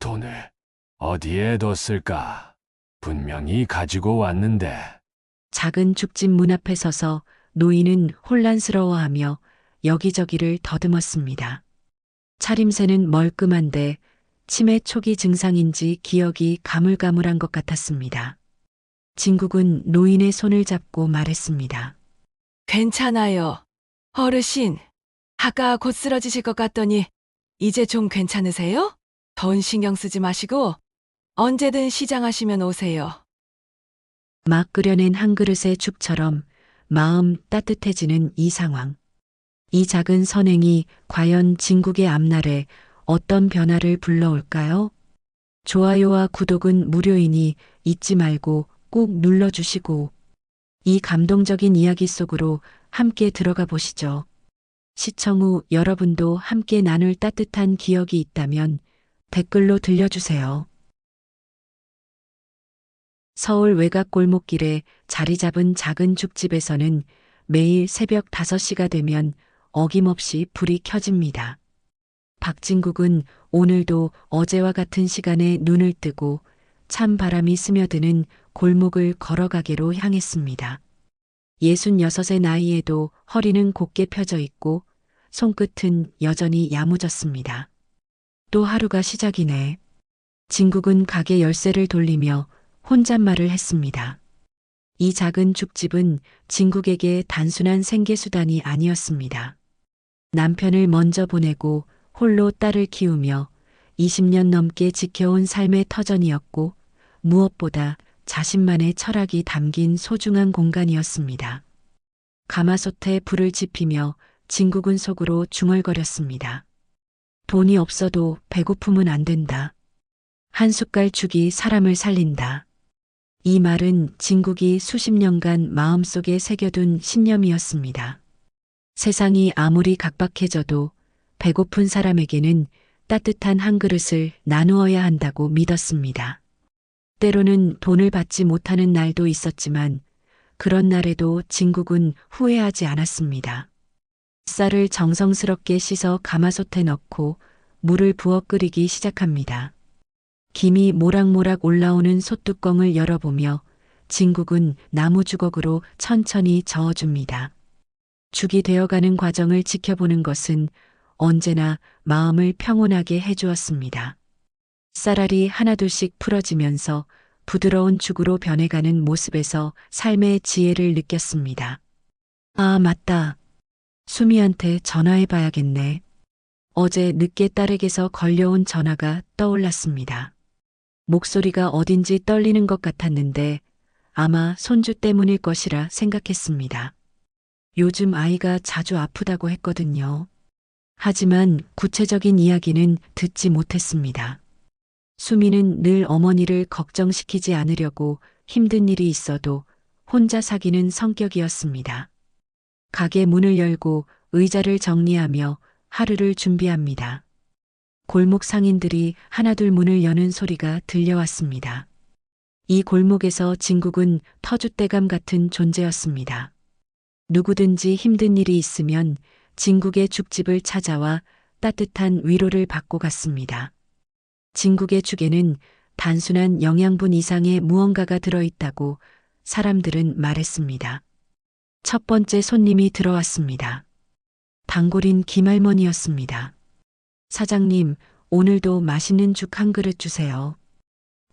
돈을 어디에 뒀을까? 분명히 가지고 왔는데. 작은 죽집 문 앞에 서서 노인은 혼란스러워하며 여기저기를 더듬었습니다. 차림새는 멀끔한데 치매 초기 증상인지 기억이 가물가물한 것 같았습니다. 진국은 노인의 손을 잡고 말했습니다. 괜찮아요. 어르신, 아까 곧 쓰러지실 것 같더니 이제 좀 괜찮으세요? 돈 신경 쓰지 마시고 언제든 시장하시면 오세요. 막 끓여낸 한 그릇의 죽처럼 마음 따뜻해지는 이 상황. 이 작은 선행이 과연 진국의 앞날에 어떤 변화를 불러올까요? 좋아요와 구독은 무료이니 잊지 말고 꼭 눌러주시고 이 감동적인 이야기 속으로 함께 들어가 보시죠. 시청 후 여러분도 함께 나눌 따뜻한 기억이 있다면 댓글로 들려주세요. 서울 외곽 골목길에 자리 잡은 작은 죽집에서는 매일 새벽 5시가 되면 어김없이 불이 켜집니다. 박진국은 오늘도 어제와 같은 시간에 눈을 뜨고 찬 바람이 스며드는 골목을 걸어가기로 향했습니다. 66의 나이에도 허리는 곧게 펴져 있고 손끝은 여전히 야무졌습니다. 또 하루가 시작이네. 진국은 가게 열쇠를 돌리며 혼잣말을 했습니다. 이 작은 죽집은 진국에게 단순한 생계수단이 아니었습니다. 남편을 먼저 보내고 홀로 딸을 키우며 20년 넘게 지켜온 삶의 터전이었고 무엇보다 자신만의 철학이 담긴 소중한 공간이었습니다. 가마솥에 불을 지피며 진국은 속으로 중얼거렸습니다. 돈이 없어도 배고픔은 안 된다. 한 숟갈 죽이 사람을 살린다. 이 말은 진국이 수십 년간 마음속에 새겨둔 신념이었습니다. 세상이 아무리 각박해져도 배고픈 사람에게는 따뜻한 한 그릇을 나누어야 한다고 믿었습니다. 때로는 돈을 받지 못하는 날도 있었지만 그런 날에도 진국은 후회하지 않았습니다. 쌀을 정성스럽게 씻어 가마솥에 넣고 물을 부어 끓이기 시작합니다. 김이 모락모락 올라오는 솥뚜껑을 열어보며 진국은 나무 주걱으로 천천히 저어줍니다. 죽이 되어가는 과정을 지켜보는 것은 언제나 마음을 평온하게 해주었습니다. 쌀알이 하나둘씩 풀어지면서 부드러운 죽으로 변해가는 모습에서 삶의 지혜를 느꼈습니다. 아, 맞다. 수미한테 전화해봐야겠네. 어제 늦게 딸에게서 걸려온 전화가 떠올랐습니다. 목소리가 어딘지 떨리는 것 같았는데 아마 손주 때문일 것이라 생각했습니다. 요즘 아이가 자주 아프다고 했거든요. 하지만 구체적인 이야기는 듣지 못했습니다. 수미는 늘 어머니를 걱정시키지 않으려고 힘든 일이 있어도 혼자 사귀는 성격이었습니다. 가게 문을 열고 의자를 정리하며 하루를 준비합니다. 골목 상인들이 하나둘 문을 여는 소리가 들려왔습니다. 이 골목에서 진국은 터줏대감 같은 존재였습니다. 누구든지 힘든 일이 있으면 진국의 죽집을 찾아와 따뜻한 위로를 받고 갔습니다. 진국의 죽에는 단순한 영양분 이상의 무언가가 들어있다고 사람들은 말했습니다. 첫 번째 손님이 들어왔습니다. 단골인 김할머니였습니다. 사장님, 오늘도 맛있는 죽 한 그릇 주세요.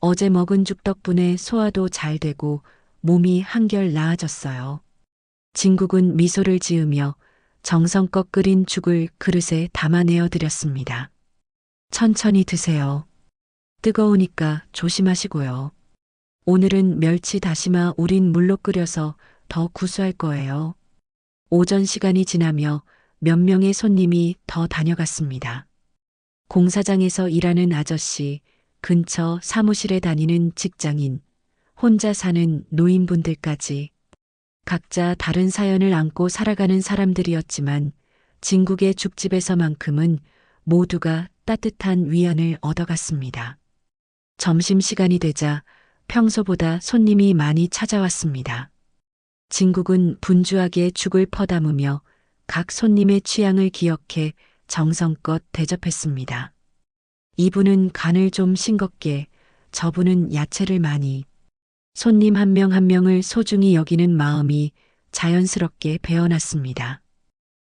어제 먹은 죽 덕분에 소화도 잘 되고 몸이 한결 나아졌어요. 진국은 미소를 지으며 정성껏 끓인 죽을 그릇에 담아내어 드렸습니다. 천천히 드세요. 뜨거우니까 조심하시고요. 오늘은 멸치 다시마 우린 물로 끓여서 더 구수할 거예요. 오전 시간이 지나며 몇 명의 손님이 더 다녀갔습니다. 공사장에서 일하는 아저씨, 근처 사무실에 다니는 직장인, 혼자 사는 노인분들까지 각자 다른 사연을 안고 살아가는 사람들이었지만 진국의 죽집에서만큼은 모두가 따뜻한 위안을 얻어갔습니다. 점심시간이 되자 평소보다 손님이 많이 찾아왔습니다. 진국은 분주하게 죽을 퍼담으며 각 손님의 취향을 기억해 정성껏 대접했습니다. 이분은 간을 좀 싱겁게, 저분은 야채를 많이. 손님 한 명 한 명을 소중히 여기는 마음이 자연스럽게 배어났습니다.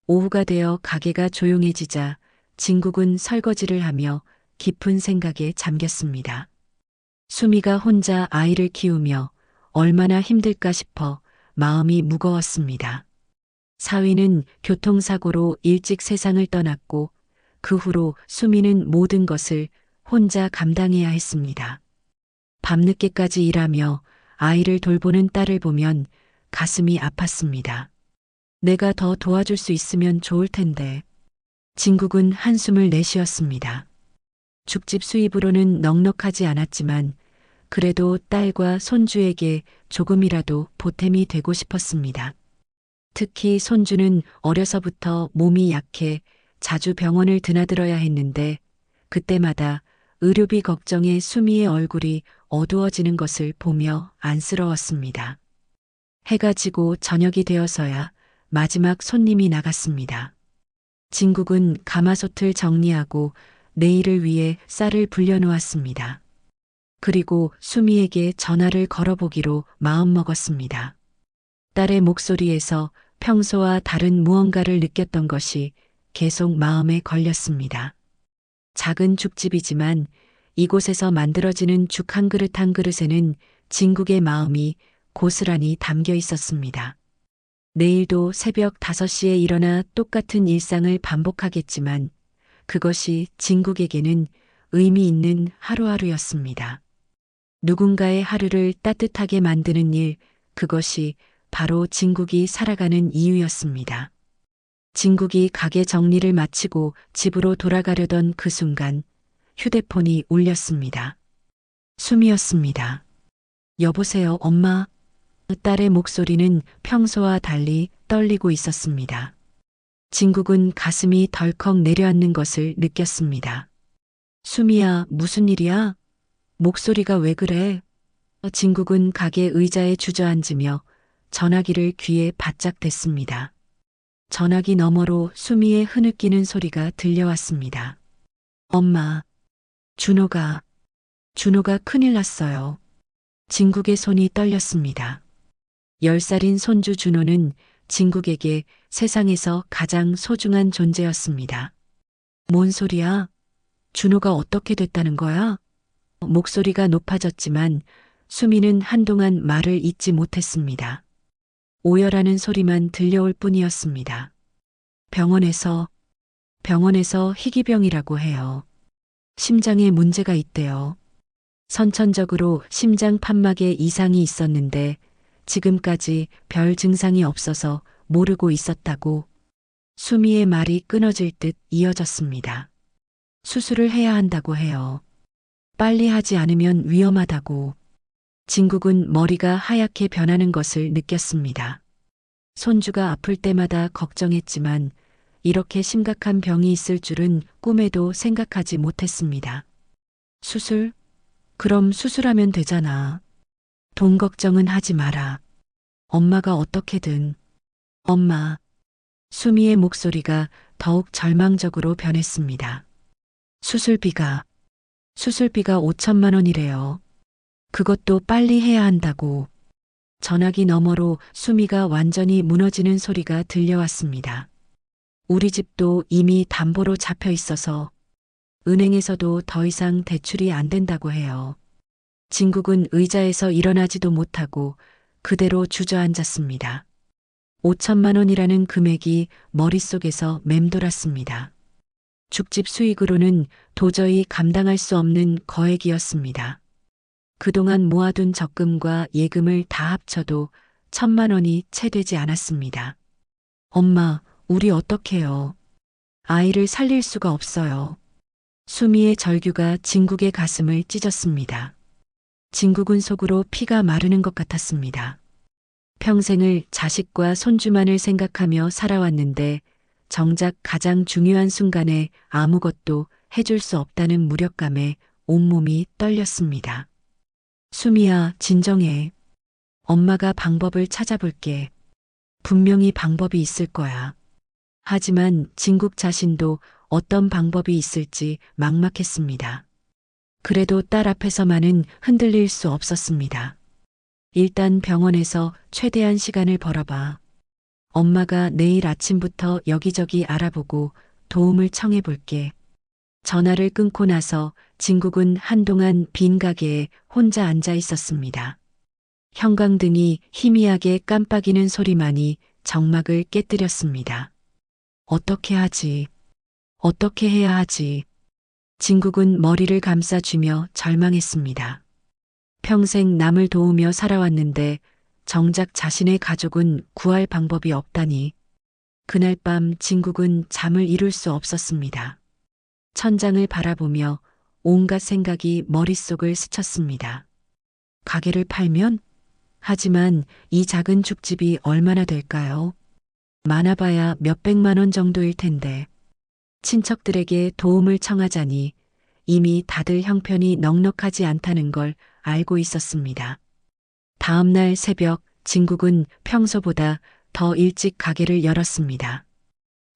오후가 되어 가게가 조용해지자 진국은 설거지를 하며 깊은 생각에 잠겼습니다. 수미가 혼자 아이를 키우며 얼마나 힘들까 싶어 마음이 무거웠습니다. 사위는 교통사고로 일찍 세상을 떠났고 그 후로 수미는 모든 것을 혼자 감당해야 했습니다. 밤늦게까지 일하며 아이를 돌보는 딸을 보면 가슴이 아팠습니다. 내가 더 도와줄 수 있으면 좋을 텐데. 진국은 한숨을 내쉬었습니다. 죽집 수입으로는 넉넉하지 않았지만 그래도 딸과 손주에게 조금이라도 보탬이 되고 싶었습니다. 특히 손주는 어려서부터 몸이 약해 자주 병원을 드나들어야 했는데 그때마다 의료비 걱정에 수미의 얼굴이 어두워지는 것을 보며 안쓰러웠습니다. 해가 지고 저녁이 되어서야 마지막 손님이 나갔습니다. 진국은 가마솥을 정리하고 내일을 위해 쌀을 불려놓았습니다. 그리고 수미에게 전화를 걸어보기로 마음먹었습니다. 딸의 목소리에서 평소와 다른 무언가를 느꼈던 것이 계속 마음에 걸렸습니다. 작은 죽집이지만 이곳에서 만들어지는 죽 한 그릇 한 그릇에는 진국의 마음이 고스란히 담겨 있었습니다. 내일도 새벽 5시에 일어나 똑같은 일상을 반복하겠지만 그것이 진국에게는 의미 있는 하루하루였습니다. 누군가의 하루를 따뜻하게 만드는 일, 그것이 바로 진국이 살아가는 이유였습니다. 진국이 가게 정리를 마치고 집으로 돌아가려던 그 순간 휴대폰이 울렸습니다. 수미였습니다. 여보세요, 엄마. 딸의 목소리는 평소와 달리 떨리고 있었습니다. 진국은 가슴이 덜컥 내려앉는 것을 느꼈습니다. 수미야, 무슨 일이야? 목소리가 왜 그래? 진국은 가게 의자에 주저앉으며 전화기를 귀에 바짝 댔습니다. 전화기 너머로 수미의 흐느끼는 소리가 들려왔습니다. 엄마, 준호가 큰일 났어요. 진국의 손이 떨렸습니다. 10살인 손주 준호는 진국에게 세상에서 가장 소중한 존재였습니다. 뭔 소리야? 준호가 어떻게 됐다는 거야? 목소리가 높아졌지만 수미는 한동안 말을 잇지 못했습니다. 오열하는 소리만 들려올 뿐이었습니다. 병원에서 희귀병이라고 해요. 심장에 문제가 있대요. 선천적으로 심장 판막에 이상이 있었는데 지금까지 별 증상이 없어서 모르고 있었다고. 수미의 말이 끊어질 듯 이어졌습니다. 수술을 해야 한다고 해요. 빨리 하지 않으면 위험하다고. 진국은 머리가 하얗게 변하는 것을 느꼈습니다. 손주가 아플 때마다 걱정했지만 이렇게 심각한 병이 있을 줄은 꿈에도 생각하지 못했습니다. 수술? 그럼 수술하면 되잖아. 돈 걱정은 하지 마라. 엄마가 어떻게든. 엄마. 수미의 목소리가 더욱 절망적으로 변했습니다. 수술비가 5천만 원이래요. 그것도 빨리 해야 한다고. 전화기 너머로 수미가 완전히 무너지는 소리가 들려왔습니다. 우리 집도 이미 담보로 잡혀 있어서 은행에서도 더 이상 대출이 안 된다고 해요. 진국은 의자에서 일어나지도 못하고 그대로 주저앉았습니다. 5천만 원이라는 금액이 머릿속에서 맴돌았습니다. 죽집 수익으로는 도저히 감당할 수 없는 거액이었습니다. 그동안 모아둔 적금과 예금을 다 합쳐도 1,000만 원이 채 되지 않았습니다. 엄마, 우리 어떡해요? 아이를 살릴 수가 없어요. 수미의 절규가 진국의 가슴을 찢었습니다. 진국은 속으로 피가 마르는 것 같았습니다. 평생을 자식과 손주만을 생각하며 살아왔는데 정작 가장 중요한 순간에 아무것도 해줄 수 없다는 무력감에 온몸이 떨렸습니다. 수미야, 진정해. 엄마가 방법을 찾아볼게. 분명히 방법이 있을 거야. 하지만 진국 자신도 어떤 방법이 있을지 막막했습니다. 그래도 딸 앞에서만은 흔들릴 수 없었습니다. 일단 병원에서 최대한 시간을 벌어봐. 엄마가 내일 아침부터 여기저기 알아보고 도움을 청해 볼게. 전화를 끊고 나서 진국은 한동안 빈 가게에 혼자 앉아 있었습니다. 형광등이 희미하게 깜빡이는 소리만이 정막을 깨뜨렸습니다. 어떻게 하지? 어떻게 해야 하지? 진국은 머리를 감싸쥐며 절망했습니다. 평생 남을 도우며 살아왔는데 정작 자신의 가족은 구할 방법이 없다니. 그날 밤 진국은 잠을 이룰 수 없었습니다. 천장을 바라보며 온갖 생각이 머릿속을 스쳤습니다. 가게를 팔면? 하지만 이 작은 죽집이 얼마나 될까요? 많아봐야 몇백만 원 정도일 텐데. 친척들에게 도움을 청하자니 이미 다들 형편이 넉넉하지 않다는 걸 알고 있었습니다. 다음 날 새벽 진국은 평소보다 더 일찍 가게를 열었습니다.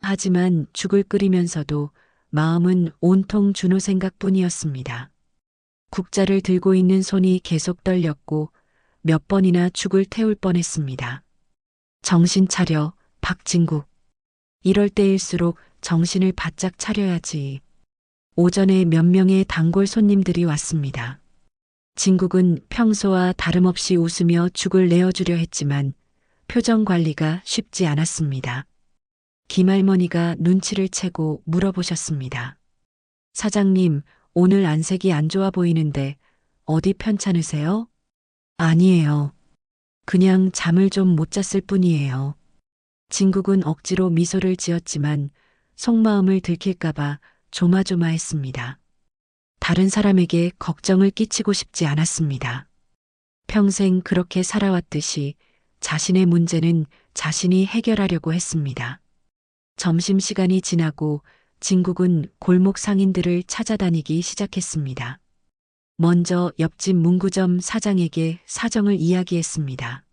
하지만 죽을 끓이면서도 마음은 온통 준호 생각뿐이었습니다. 국자를 들고 있는 손이 계속 떨렸고 몇 번이나 죽을 태울 뻔했습니다. 정신 차려, 박진국. 이럴 때일수록 정신을 바짝 차려야지. 오전에 몇 명의 단골 손님들이 왔습니다. 진국은 평소와 다름없이 웃으며 죽을 내어주려 했지만 표정 관리가 쉽지 않았습니다. 김할머니가 눈치를 채고 물어보셨습니다. 사장님, 오늘 안색이 안 좋아 보이는데 어디 편찮으세요? 아니에요. 그냥 잠을 좀 못 잤을 뿐이에요. 진국은 억지로 미소를 지었지만 속마음을 들킬까봐 조마조마했습니다. 다른 사람에게 걱정을 끼치고 싶지 않았습니다. 평생 그렇게 살아왔듯이 자신의 문제는 자신이 해결하려고 했습니다. 점심시간이 지나고 진국은 골목 상인들을 찾아다니기 시작했습니다. 먼저 옆집 문구점 사장에게 사정을 이야기했습니다.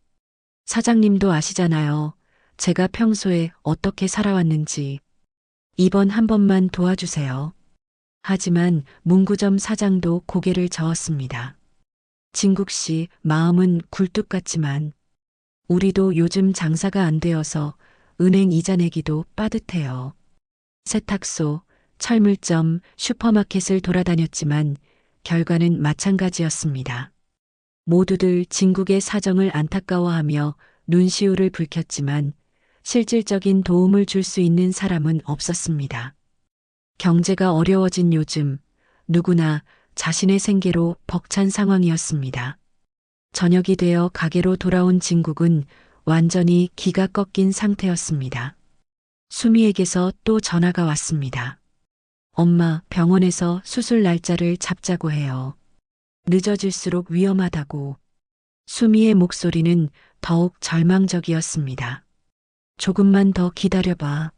사장님도 아시잖아요. 제가 평소에 어떻게 살아왔는지. 이번 한 번만 도와주세요. 하지만 문구점 사장도 고개를 저었습니다. 진국 씨, 마음은 굴뚝 같지만 우리도 요즘 장사가 안 되어서 은행 이자 내기도 빠듯해요. 세탁소, 철물점, 슈퍼마켓을 돌아다녔지만 결과는 마찬가지였습니다. 모두들 진국의 사정을 안타까워하며 눈시울을 붉혔지만 실질적인 도움을 줄 수 있는 사람은 없었습니다. 경제가 어려워진 요즘 누구나 자신의 생계로 벅찬 상황이었습니다. 저녁이 되어 가게로 돌아온 진국은 완전히 기가 꺾인 상태였습니다. 수미에게서 또 전화가 왔습니다. 엄마, 병원에서 수술 날짜를 잡자고 해요. 늦어질수록 위험하다고. 수미의 목소리는 더욱 절망적이었습니다. 조금만 더 기다려봐.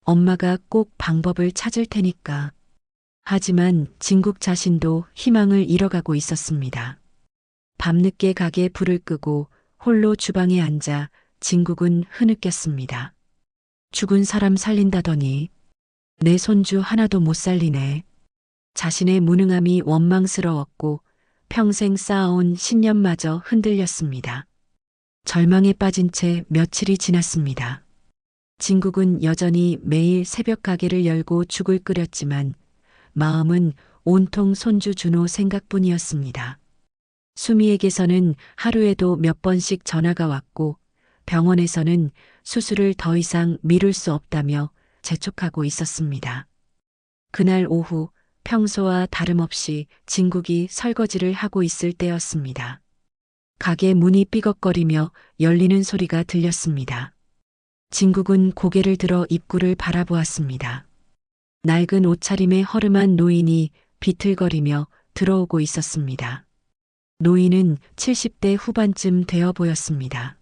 엄마가 꼭 방법을 찾을 테니까. 하지만 진국 자신도 희망을 잃어가고 있었습니다. 밤늦게 가게 불을 끄고 홀로 주방에 앉아 진국은 흐느꼈습니다. 죽은 사람 살린다더니 내 손주 하나도 못 살리네. 자신의 무능함이 원망스러웠고 평생 쌓아온 신념마저 흔들렸습니다. 절망에 빠진 채 며칠이 지났습니다. 진국은 여전히 매일 새벽 가게를 열고 죽을 끓였지만 마음은 온통 손주 준호 생각뿐이었습니다. 수미에게서는 하루에도 몇 번씩 전화가 왔고 병원에서는 수술을 더 이상 미룰 수 없다며 재촉하고 있었습니다. 그날 오후 평소와 다름없이 진국이 설거지를 하고 있을 때였습니다. 가게 문이 삐걱거리며 열리는 소리가 들렸습니다. 진국은 고개를 들어 입구를 바라보았습니다. 낡은 옷차림의 허름한 노인이 비틀거리며 들어오고 있었습니다. 노인은 70대 후반쯤 되어 보였습니다.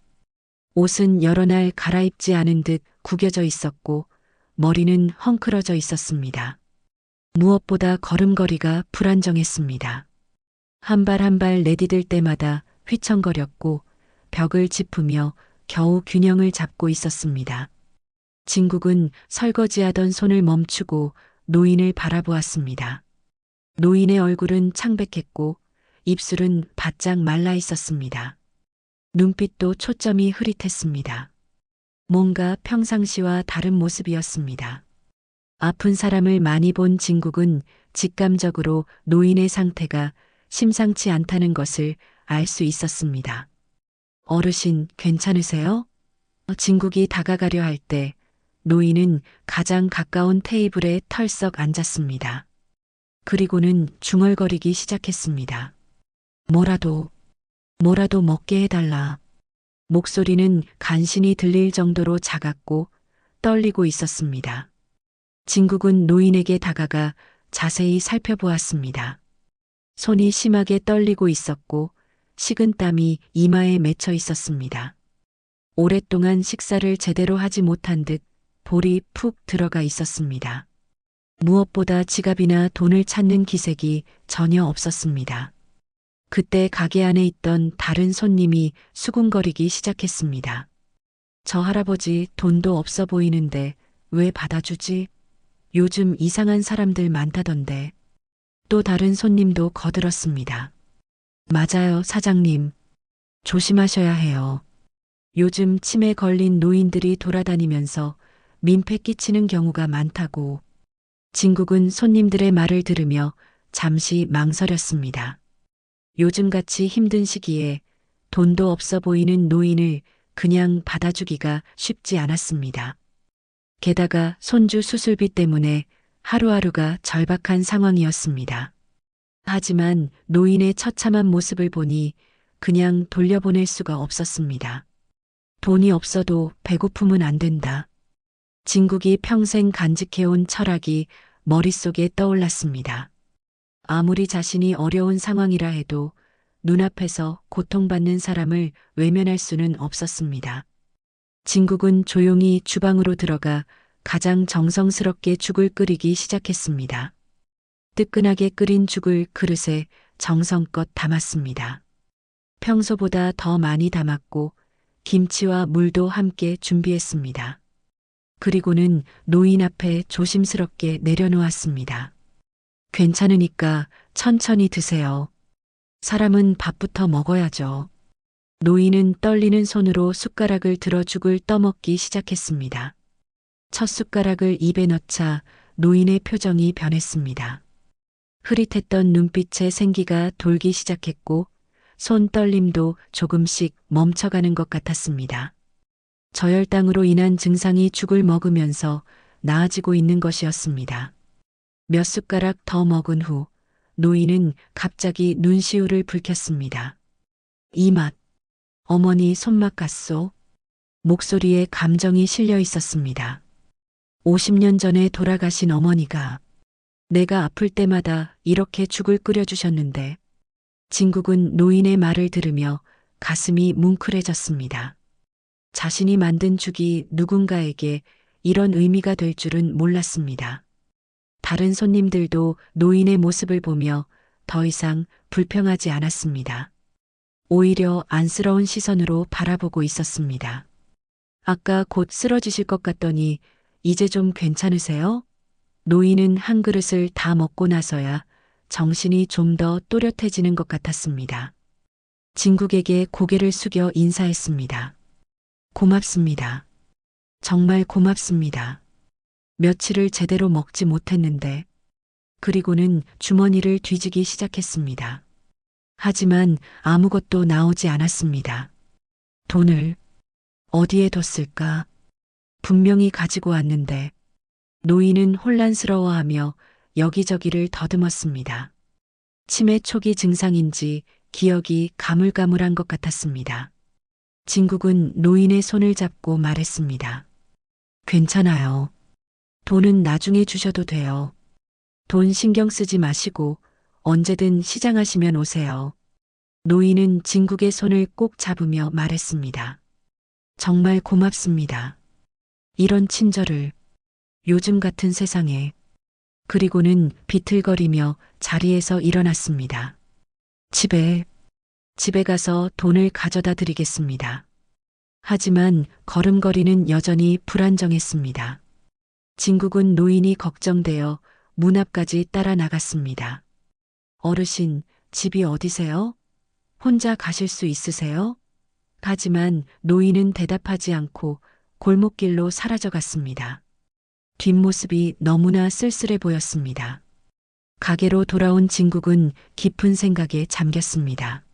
옷은 여러 날 갈아입지 않은 듯 구겨져 있었고 머리는 헝클어져 있었습니다. 무엇보다 걸음걸이가 불안정했습니다. 한 발 한 발 내디딜 때마다 휘청거렸고 벽을 짚으며 겨우 균형을 잡고 있었습니다. 진국은 설거지하던 손을 멈추고 노인을 바라보았습니다. 노인의 얼굴은 창백했고 입술은 바짝 말라 있었습니다. 눈빛도 초점이 흐릿했습니다. 뭔가 평상시와 다른 모습이었습니다. 아픈 사람을 많이 본 진국은 직감적으로 노인의 상태가 심상치 않다는 것을 알 수 있었습니다. 어르신, 괜찮으세요? 진국이 다가가려 할 때 노인은 가장 가까운 테이블에 털썩 앉았습니다. 그리고는 중얼거리기 시작했습니다. 뭐라도 먹게 해달라. 목소리는 간신히 들릴 정도로 작았고 떨리고 있었습니다. 진국은 노인에게 다가가 자세히 살펴보았습니다. 손이 심하게 떨리고 있었고 식은 땀이 이마에 맺혀 있었습니다. 오랫동안 식사를 제대로 하지 못한 듯 볼이 푹 들어가 있었습니다. 무엇보다 지갑이나 돈을 찾는 기색이 전혀 없었습니다. 그때 가게 안에 있던 다른 손님이 수군거리기 시작했습니다. 저 할아버지 돈도 없어 보이는데 왜 받아주지? 요즘 이상한 사람들 많다던데. 또 다른 손님도 거들었습니다. 맞아요, 사장님. 조심하셔야 해요. 요즘 치매 걸린 노인들이 돌아다니면서 민폐 끼치는 경우가 많다고. 진국은 손님들의 말을 들으며 잠시 망설였습니다. 요즘같이 힘든 시기에 돈도 없어 보이는 노인을 그냥 받아주기가 쉽지 않았습니다. 게다가 손주 수술비 때문에 하루하루가 절박한 상황이었습니다. 하지만 노인의 처참한 모습을 보니 그냥 돌려보낼 수가 없었습니다. 돈이 없어도 배고픔은 안 된다. 진국이 평생 간직해온 철학이 머릿속에 떠올랐습니다. 아무리 자신이 어려운 상황이라 해도 눈앞에서 고통받는 사람을 외면할 수는 없었습니다. 진국은 조용히 주방으로 들어가 가장 정성스럽게 죽을 끓이기 시작했습니다. 뜨끈하게 끓인 죽을 그릇에 정성껏 담았습니다. 평소보다 더 많이 담았고 김치와 물도 함께 준비했습니다. 그리고는 노인 앞에 조심스럽게 내려놓았습니다. 괜찮으니까 천천히 드세요. 사람은 밥부터 먹어야죠. 노인은 떨리는 손으로 숟가락을 들어 죽을 떠먹기 시작했습니다. 첫 숟가락을 입에 넣자 노인의 표정이 변했습니다. 흐릿했던 눈빛에 생기가 돌기 시작했고 손 떨림도 조금씩 멈춰가는 것 같았습니다. 저혈당으로 인한 증상이 죽을 먹으면서 나아지고 있는 것이었습니다. 몇 숟가락 더 먹은 후 노인은 갑자기 눈시울을 붉혔습니다. 이 맛, 어머니 손맛 같소? 목소리에 감정이 실려 있었습니다. 50년 전에 돌아가신 어머니가 내가 아플 때마다 이렇게 죽을 끓여주셨는데. 진국은 노인의 말을 들으며 가슴이 뭉클해졌습니다. 자신이 만든 죽이 누군가에게 이런 의미가 될 줄은 몰랐습니다. 다른 손님들도 노인의 모습을 보며 더 이상 불평하지 않았습니다. 오히려 안쓰러운 시선으로 바라보고 있었습니다. 아까 곧 쓰러지실 것 같더니 이제 좀 괜찮으세요? 노인은 한 그릇을 다 먹고 나서야 정신이 좀 더 또렷해지는 것 같았습니다. 진국에게 고개를 숙여 인사했습니다. 고맙습니다. 정말 고맙습니다. 며칠을 제대로 먹지 못했는데. 그리고는 주머니를 뒤지기 시작했습니다. 하지만 아무것도 나오지 않았습니다. 돈을 어디에 뒀을까? 분명히 가지고 왔는데. 노인은 혼란스러워하며 여기저기를 더듬었습니다. 치매 초기 증상인지 기억이 가물가물한 것 같았습니다. 진국은 노인의 손을 잡고 말했습니다. 괜찮아요. 돈은 나중에 주셔도 돼요. 돈 신경 쓰지 마시고 언제든 시장하시면 오세요. 노인은 진국의 손을 꼭 잡으며 말했습니다. 정말 고맙습니다. 이런 친절을 요즘 같은 세상에. 그리고는 비틀거리며 자리에서 일어났습니다. 집에 가서 돈을 가져다 드리겠습니다. 하지만 걸음걸이는 여전히 불안정했습니다. 진국은 노인이 걱정되어 문 앞까지 따라 나갔습니다. 어르신, 집이 어디세요? 혼자 가실 수 있으세요? 하지만 노인은 대답하지 않고 골목길로 사라져 갔습니다. 뒷모습이 너무나 쓸쓸해 보였습니다. 가게로 돌아온 진국은 깊은 생각에 잠겼습니다.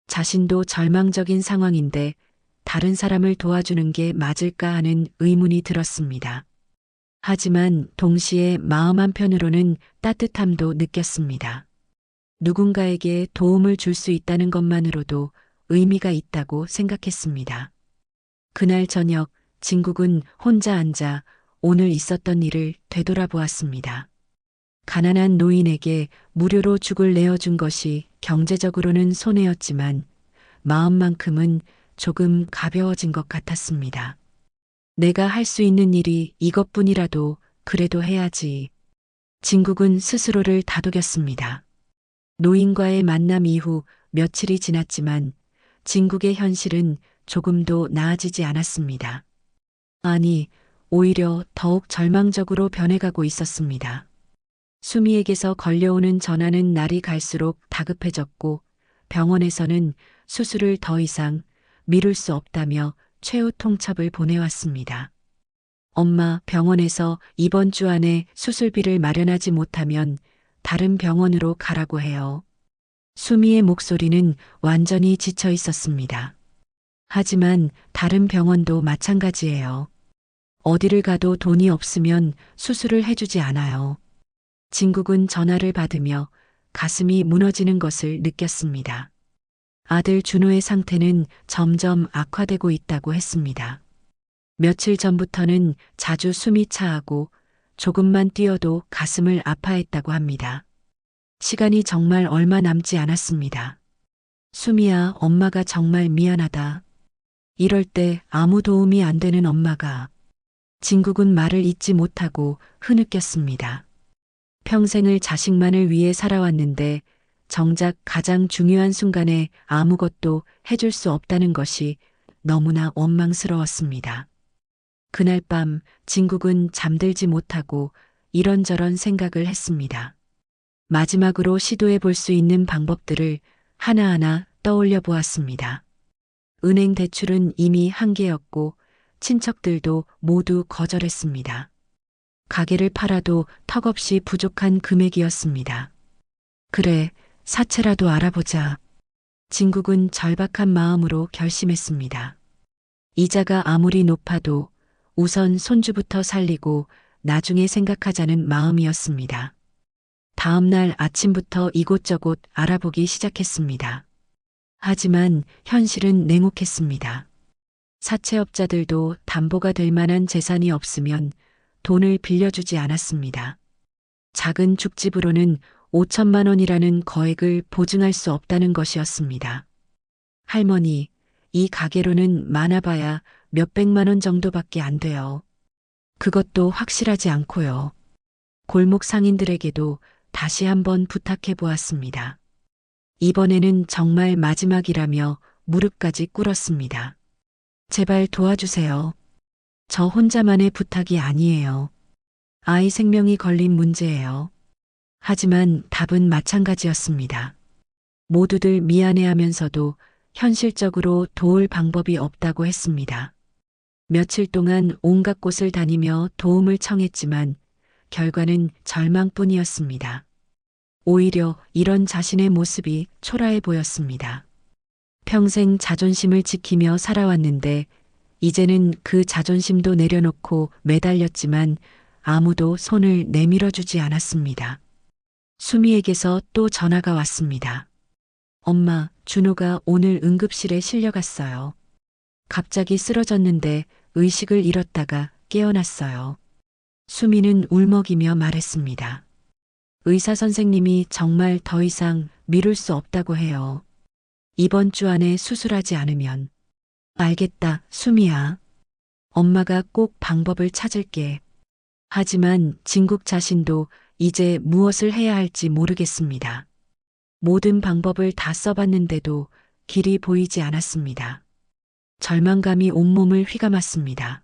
자신도 절망적인 상황인데 다른 사람을 도와주는 게 맞을까 하는 의문이 들었습니다. 하지만 동시에 마음 한편으로는 따뜻함도 느꼈습니다. 누군가에게 도움을 줄 수 있다는 것만으로도 의미가 있다고 생각했습니다. 그날 저녁 진국은 혼자 앉아 오늘 있었던 일을 되돌아보았습니다. 가난한 노인에게 무료로 죽을 내어준 것이 경제적으로는 손해였지만 마음만큼은 조금 가벼워진 것 같았습니다. 내가 할 수 있는 일이 이것뿐이라도 그래도 해야지. 진국은 스스로를 다독였습니다. 노인과의 만남 이후 며칠이 지났지만 진국의 현실은 조금도 나아지지 않았습니다. 아니, 오히려 더욱 절망적으로 변해가고 있었습니다. 수미에게서 걸려오는 전화는 날이 갈수록 다급해졌고 병원에서는 수술을 더 이상 미룰 수 없다며 최후 통첩을 보내왔습니다. 엄마, 병원에서 이번 주 안에 수술비를 마련하지 못하면 다른 병원으로 가라고 해요. 수미의 목소리는 완전히 지쳐 있었습니다. 하지만 다른 병원도 마찬가지예요. 어디를 가도 돈이 없으면 수술을 해주지 않아요. 진국은 전화를 받으며 가슴이 무너지는 것을 느꼈습니다. 아들 준호의 상태는 점점 악화되고 있다고 했습니다. 며칠 전부터는 자주 숨이 차하고 조금만 뛰어도 가슴을 아파했다고 합니다. 시간이 정말 얼마 남지 않았습니다. 수미야, 엄마가 정말 미안하다. 이럴 때 아무 도움이 안 되는 엄마가. 진국은 말을 잇지 못하고 흐느꼈습니다. 평생을 자식만을 위해 살아왔는데 정작 가장 중요한 순간에 아무것도 해줄 수 없다는 것이 너무나 원망스러웠습니다. 그날 밤 진국은 잠들지 못하고 이런저런 생각을 했습니다. 마지막으로 시도해 볼 수 있는 방법들을 하나하나 떠올려 보았습니다. 은행 대출은 이미 한계였고 친척들도 모두 거절했습니다. 가게를 팔아도 턱없이 부족한 금액이었습니다. 그래, 사채라도 알아보자. 진국은 절박한 마음으로 결심했습니다. 이자가 아무리 높아도 우선 손주부터 살리고 나중에 생각하자는 마음이었습니다. 다음 날 아침부터 이곳저곳 알아보기 시작했습니다. 하지만 현실은 냉혹했습니다. 사채업자들도 담보가 될 만한 재산이 없으면 돈을 빌려주지 않았습니다. 작은 죽집으로는 5천만 원이라는 거액을 보증할 수 없다는 것이었습니다. 할머니, 이 가게로는 많아봐야 몇백만 원 정도밖에 안 돼요. 그것도 확실하지 않고요. 골목 상인들에게도 다시 한번 부탁해 보았습니다. 이번에는 정말 마지막이라며 무릎까지 꿇었습니다. 제발 도와주세요. 저 혼자만의 부탁이 아니에요. 아이 생명이 걸린 문제예요. 하지만 답은 마찬가지였습니다. 모두들 미안해하면서도 현실적으로 도울 방법이 없다고 했습니다. 며칠 동안 온갖 곳을 다니며 도움을 청했지만 결과는 절망뿐이었습니다. 오히려 이런 자신의 모습이 초라해 보였습니다. 평생 자존심을 지키며 살아왔는데 이제는 그 자존심도 내려놓고 매달렸지만 아무도 손을 내밀어주지 않았습니다. 수미에게서 또 전화가 왔습니다. 엄마, 준호가 오늘 응급실에 실려갔어요. 갑자기 쓰러졌는데 의식을 잃었다가 깨어났어요. 수미는 울먹이며 말했습니다. 의사 선생님이 정말 더 이상 미룰 수 없다고 해요. 이번 주 안에 수술하지 않으면. 알겠다, 수미야. 엄마가 꼭 방법을 찾을게. 하지만 진국 자신도 이제 무엇을 해야 할지 모르겠습니다. 모든 방법을 다 써봤는데도 길이 보이지 않았습니다. 절망감이 온몸을 휘감았습니다.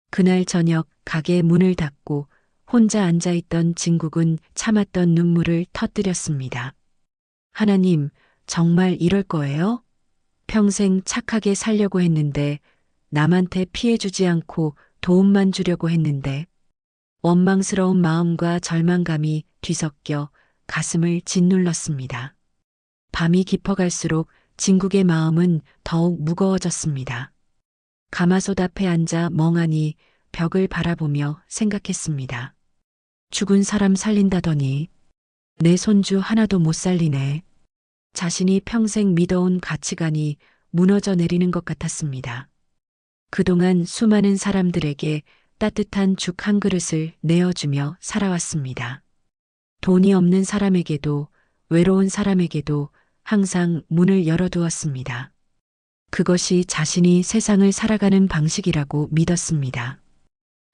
그날 저녁 가게 문을 닫고 혼자 앉아있던 진국은 참았던 눈물을 터뜨렸습니다. 하나님, 정말 이럴 거예요? 평생 착하게 살려고 했는데, 남한테 피해주지 않고 도움만 주려고 했는데, 원망스러운 마음과 절망감이 뒤섞여 가슴을 짓눌렀습니다. 밤이 깊어갈수록 진국의 마음은 더욱 무거워졌습니다. 가마솥 앞에 앉아 멍하니 벽을 바라보며 생각했습니다. 죽은 사람 살린다더니 내 손주 하나도 못 살리네. 자신이 평생 믿어온 가치관이 무너져 내리는 것 같았습니다. 그동안 수많은 사람들에게 따뜻한 죽 한 그릇을 내어주며 살아왔습니다. 돈이 없는 사람에게도 외로운 사람에게도 항상 문을 열어두었습니다. 그것이 자신이 세상을 살아가는 방식이라고 믿었습니다.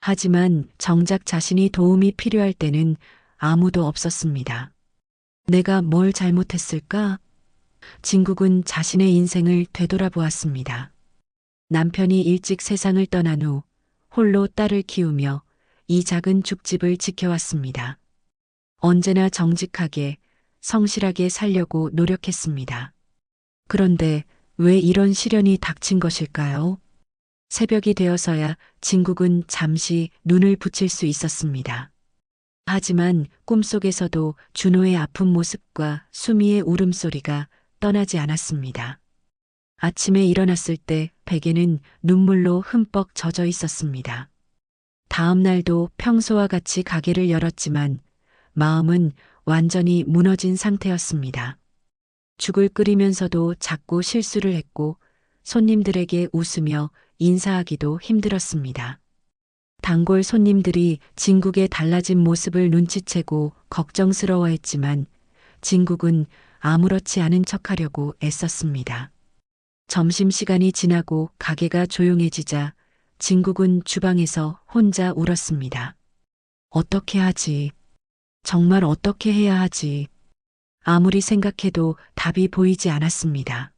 하지만 정작 자신이 도움이 필요할 때는 아무도 없었습니다. 내가 뭘 잘못했을까? 진국은 자신의 인생을 되돌아보았습니다. 남편이 일찍 세상을 떠난 후 홀로 딸을 키우며 이 작은 죽집을 지켜왔습니다. 언제나 정직하게, 성실하게 살려고 노력했습니다. 그런데 왜 이런 시련이 닥친 것일까요? 새벽이 되어서야 진국은 잠시 눈을 붙일 수 있었습니다. 하지만 꿈속에서도 준호의 아픈 모습과 수미의 울음소리가 떠나지 않았습니다. 아침에 일어났을 때 베개는 눈물로 흠뻑 젖어 있었습니다. 다음 날도 평소와 같이 가게를 열었지만 마음은 완전히 무너진 상태였습니다. 죽을 끓이면서도 자꾸 실수를 했고 손님들에게 웃으며 인사하기도 힘들었습니다. 단골 손님들이 진국의 달라진 모습을 눈치채고 걱정스러워했지만 진국은 아무렇지 않은 척하려고 애썼습니다. 점심시간이 지나고 가게가 조용해지자 진국은 주방에서 혼자 울었습니다. 어떻게 하지? 정말 어떻게 해야 하지? 아무리 생각해도 답이 보이지 않았습니다.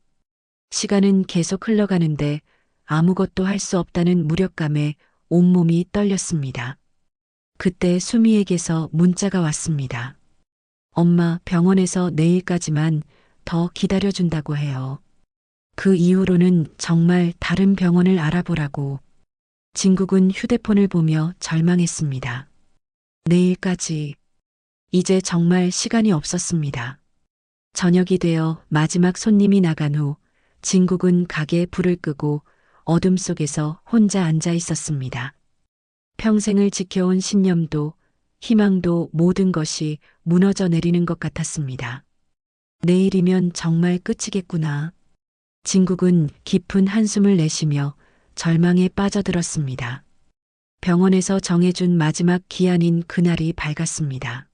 시간은 계속 흘러가는데 아무것도 할 수 없다는 무력감에 온몸이 떨렸습니다. 그때 수미에게서 문자가 왔습니다. 엄마, 병원에서 내일까지만 더 기다려준다고 해요. 그 이후로는 정말 다른 병원을 알아보라고. 진국은 휴대폰을 보며 절망했습니다. 내일까지. 이제 정말 시간이 없었습니다. 저녁이 되어 마지막 손님이 나간 후 진국은 가게에 불을 끄고 어둠 속에서 혼자 앉아 있었습니다. 평생을 지켜온 신념도 희망도 모든 것이 무너져 내리는 것 같았습니다. 내일이면 정말 끝이겠구나. 진국은 깊은 한숨을 내쉬며 절망에 빠져들었습니다. 병원에서 정해준 마지막 기한인 그날이 밝았습니다.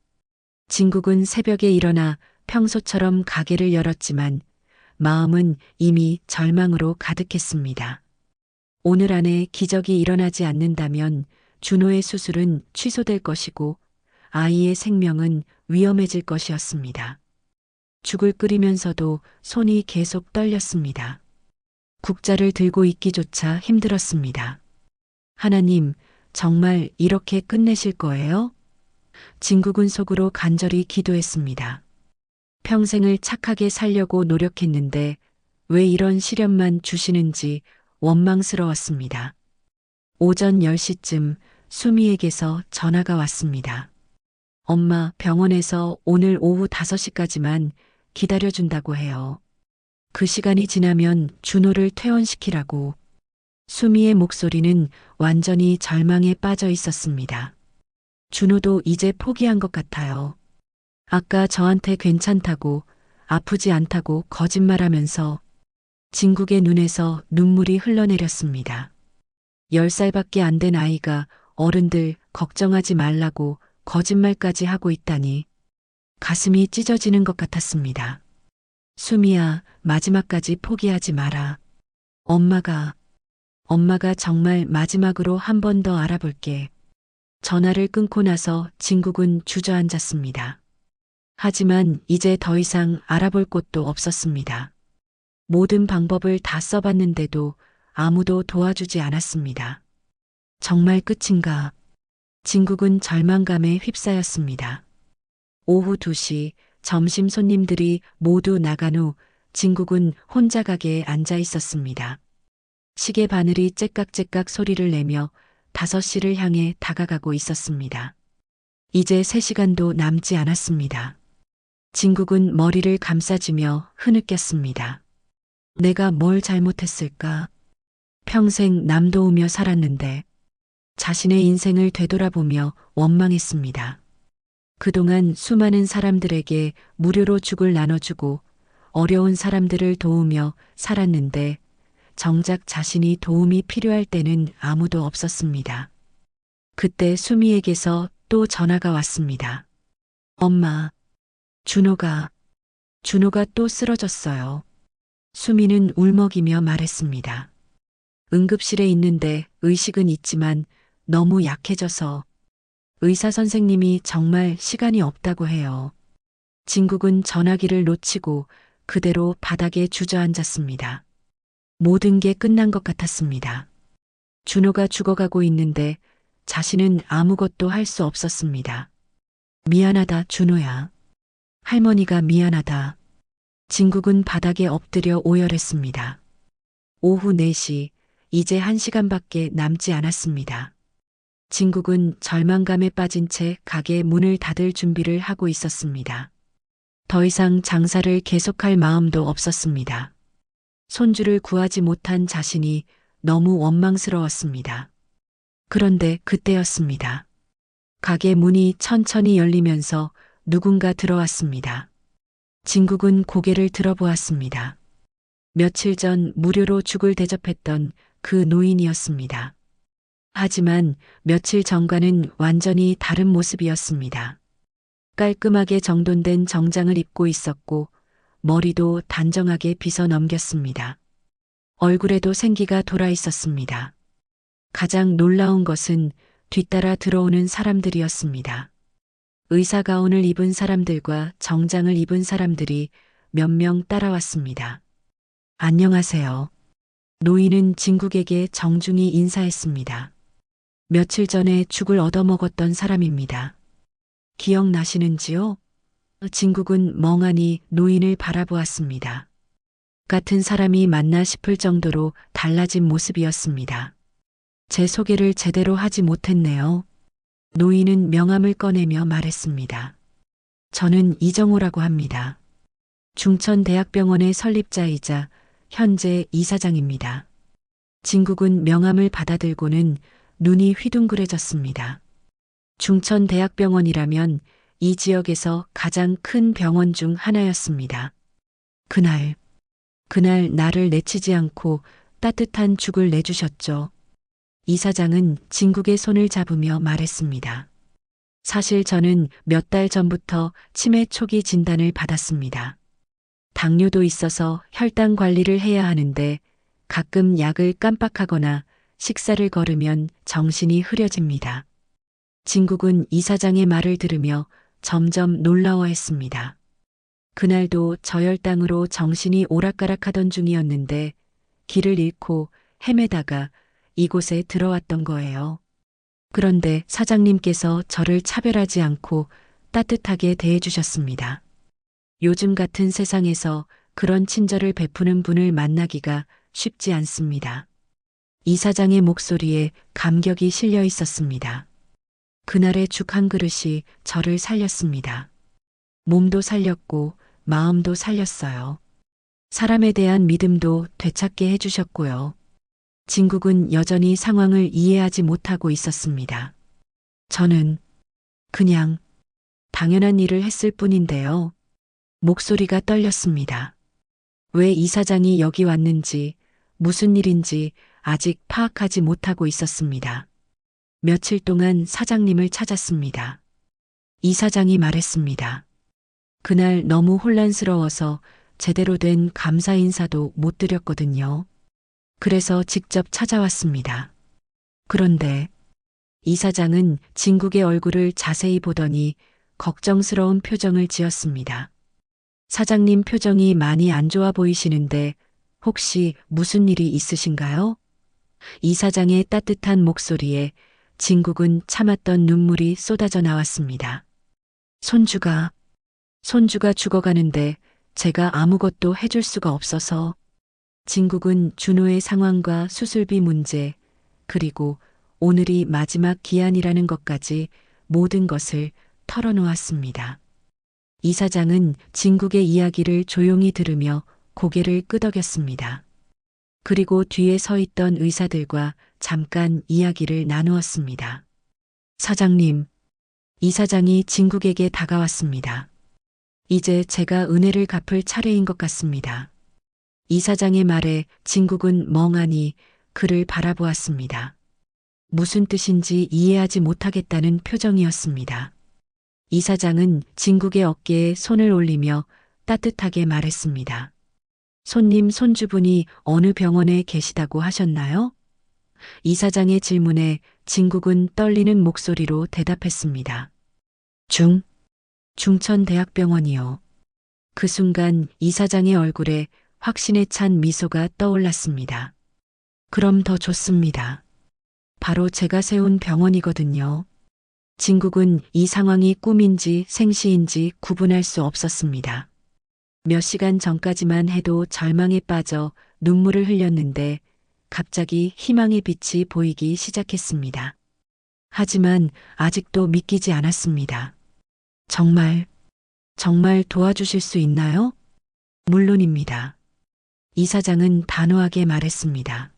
진국은 새벽에 일어나 평소처럼 가게를 열었지만 마음은 이미 절망으로 가득했습니다. 오늘 안에 기적이 일어나지 않는다면 준호의 수술은 취소될 것이고 아이의 생명은 위험해질 것이었습니다. 죽을 끓이면서도 손이 계속 떨렸습니다. 국자를 들고 있기조차 힘들었습니다. 하나님, 정말 이렇게 끝내실 거예요? 진국은 속으로 간절히 기도했습니다. 평생을 착하게 살려고 노력했는데 왜 이런 시련만 주시는지 원망스러웠습니다. 오전 10시쯤 수미에게서 전화가 왔습니다. 엄마, 병원에서 오늘 오후 5시까지만 기다려준다고 해요. 그 시간이 지나면 준호를 퇴원시키라고. 수미의 목소리는 완전히 절망에 빠져 있었습니다. 준호도 이제 포기한 것 같아요. 아까 저한테 괜찮다고, 아프지 않다고 거짓말하면서 진국의 눈에서 눈물이 흘러내렸습니다. 10살밖에 안 된 아이가 어른들 걱정하지 말라고 거짓말까지 하고 있다니 가슴이 찢어지는 것 같았습니다. 수미야, 마지막까지 포기하지 마라. 엄마가 정말 마지막으로 한 번 더 알아볼게. 전화를 끊고 나서 진국은 주저앉았습니다. 하지만 이제 더 이상 알아볼 곳도 없었습니다. 모든 방법을 다 써봤는데도 아무도 도와주지 않았습니다. 정말 끝인가? 진국은 절망감에 휩싸였습니다. 오후 2시 점심 손님들이 모두 나간 후 진국은 혼자 가게에 앉아 있었습니다. 시계 바늘이 째깍째깍 소리를 내며 5시를 향해 다가가고 있었습니다. 이제 3시간도 남지 않았습니다. 진국은 머리를 감싸주며 흐느꼈습니다. 내가 뭘 잘못했을까? 평생 남 도우며 살았는데 자신의 인생을 되돌아보며 원망했습니다. 그동안 수많은 사람들에게 무료로 죽을 나눠주고 어려운 사람들을 도우며 살았는데 정작 자신이 도움이 필요할 때는 아무도 없었습니다. 그때 수미에게서 또 전화가 왔습니다. 엄마, 준호가 또 쓰러졌어요. 수미는 울먹이며 말했습니다. 응급실에 있는데 의식은 있지만 너무 약해져서 의사 선생님이 정말 시간이 없다고 해요. 진국은 전화기를 놓치고 그대로 바닥에 주저앉았습니다. 모든 게 끝난 것 같았습니다. 준호가 죽어가고 있는데 자신은 아무것도 할 수 없었습니다. 미안하다, 준호야. 할머니가 미안하다. 진국은 바닥에 엎드려 오열했습니다. 오후 4시, 이제 1시간밖에 남지 않았습니다. 진국은 절망감에 빠진 채 가게 문을 닫을 준비를 하고 있었습니다. 더 이상 장사를 계속할 마음도 없었습니다. 손주를 구하지 못한 자신이 너무 원망스러웠습니다. 그런데 그때였습니다. 가게 문이 천천히 열리면서 누군가 들어왔습니다. 진국은 고개를 들어보았습니다. 며칠 전 무료로 죽을 대접했던 그 노인이었습니다. 하지만 며칠 전과는 완전히 다른 모습이었습니다. 깔끔하게 정돈된 정장을 입고 있었고 머리도 단정하게 빗어 넘겼습니다. 얼굴에도 생기가 돌아 있었습니다. 가장 놀라운 것은 뒤따라 들어오는 사람들이었습니다. 의사 가운을 입은 사람들과 정장을 입은 사람들이 몇 명 따라왔습니다. 안녕하세요. 노인은 진국에게 정중히 인사했습니다. 며칠 전에 죽을 얻어먹었던 사람입니다. 기억나시는지요? 진국은 멍하니 노인을 바라보았습니다. 같은 사람이 맞나 싶을 정도로 달라진 모습이었습니다. 제 소개를 제대로 하지 못했네요. 노인은 명함을 꺼내며 말했습니다. 저는 이정호라고 합니다. 중천대학병원의 설립자이자 현재 이사장입니다. 진국은 명함을 받아들고는 눈이 휘둥그레졌습니다. 중천대학병원이라면 이 지역에서 가장 큰 병원 중 하나였습니다. 그날 나를 내치지 않고 따뜻한 죽을 내주셨죠. 이사장은 진국의 손을 잡으며 말했습니다. 사실 저는 몇 달 전부터 치매 초기 진단을 받았습니다. 당뇨도 있어서 혈당 관리를 해야 하는데 가끔 약을 깜빡하거나 식사를 거르면 정신이 흐려집니다. 진국은 이사장의 말을 들으며 점점 놀라워했습니다. 그날도 저혈당으로 정신이 오락가락하던 중이었는데 길을 잃고 헤매다가 이곳에 들어왔던 거예요. 그런데 사장님께서 저를 차별하지 않고 따뜻하게 대해주셨습니다. 요즘 같은 세상에서 그런 친절을 베푸는 분을 만나기가 쉽지 않습니다. 이사장의 목소리에 감격이 실려 있었습니다. 그날의 죽 한 그릇이 저를 살렸습니다. 몸도 살렸고 마음도 살렸어요. 사람에 대한 믿음도 되찾게 해주셨고요. 진국은 여전히 상황을 이해하지 못하고 있었습니다. 저는 그냥 당연한 일을 했을 뿐인데요. 목소리가 떨렸습니다. 왜 이사장이 여기 왔는지, 무슨 일인지 아직 파악하지 못하고 있었습니다. 며칠 동안 사장님을 찾았습니다. 이사장이 말했습니다. 그날 너무 혼란스러워서 제대로 된 감사 인사도 못 드렸거든요. 그래서 직접 찾아왔습니다. 그런데 이사장은 진국의 얼굴을 자세히 보더니 걱정스러운 표정을 지었습니다. 사장님 표정이 많이 안 좋아 보이시는데 혹시 무슨 일이 있으신가요? 이사장의 따뜻한 목소리에 진국은 참았던 눈물이 쏟아져 나왔습니다. 손주가 죽어가는데 제가 아무것도 해줄 수가 없어서. 진국은 준호의 상황과 수술비 문제, 그리고 오늘이 마지막 기한이라는 것까지 모든 것을 털어놓았습니다. 이사장은 진국의 이야기를 조용히 들으며 고개를 끄덕였습니다. 그리고 뒤에 서 있던 의사들과 잠깐 이야기를 나누었습니다. 사장님, 이사장이 진국에게 다가왔습니다. 이제 제가 은혜를 갚을 차례인 것 같습니다. 이사장의 말에 진국은 멍하니 그를 바라보았습니다. 무슨 뜻인지 이해하지 못하겠다는 표정이었습니다. 이사장은 진국의 어깨에 손을 올리며 따뜻하게 말했습니다. 손님 손주분이 어느 병원에 계시다고 하셨나요? 이사장의 질문에 진국은 떨리는 목소리로 대답했습니다. 중천대학병원이요. 그 순간 이사장의 얼굴에 확신에 찬 미소가 떠올랐습니다. 그럼 더 좋습니다. 바로 제가 세운 병원이거든요. 진국은 이 상황이 꿈인지 생시인지 구분할 수 없었습니다. 몇 시간 전까지만 해도 절망에 빠져 눈물을 흘렸는데 갑자기 희망의 빛이 보이기 시작했습니다. 하지만 아직도 믿기지 않았습니다. 정말 도와주실 수 있나요? 물론입니다. 이사장은 단호하게 말했습니다.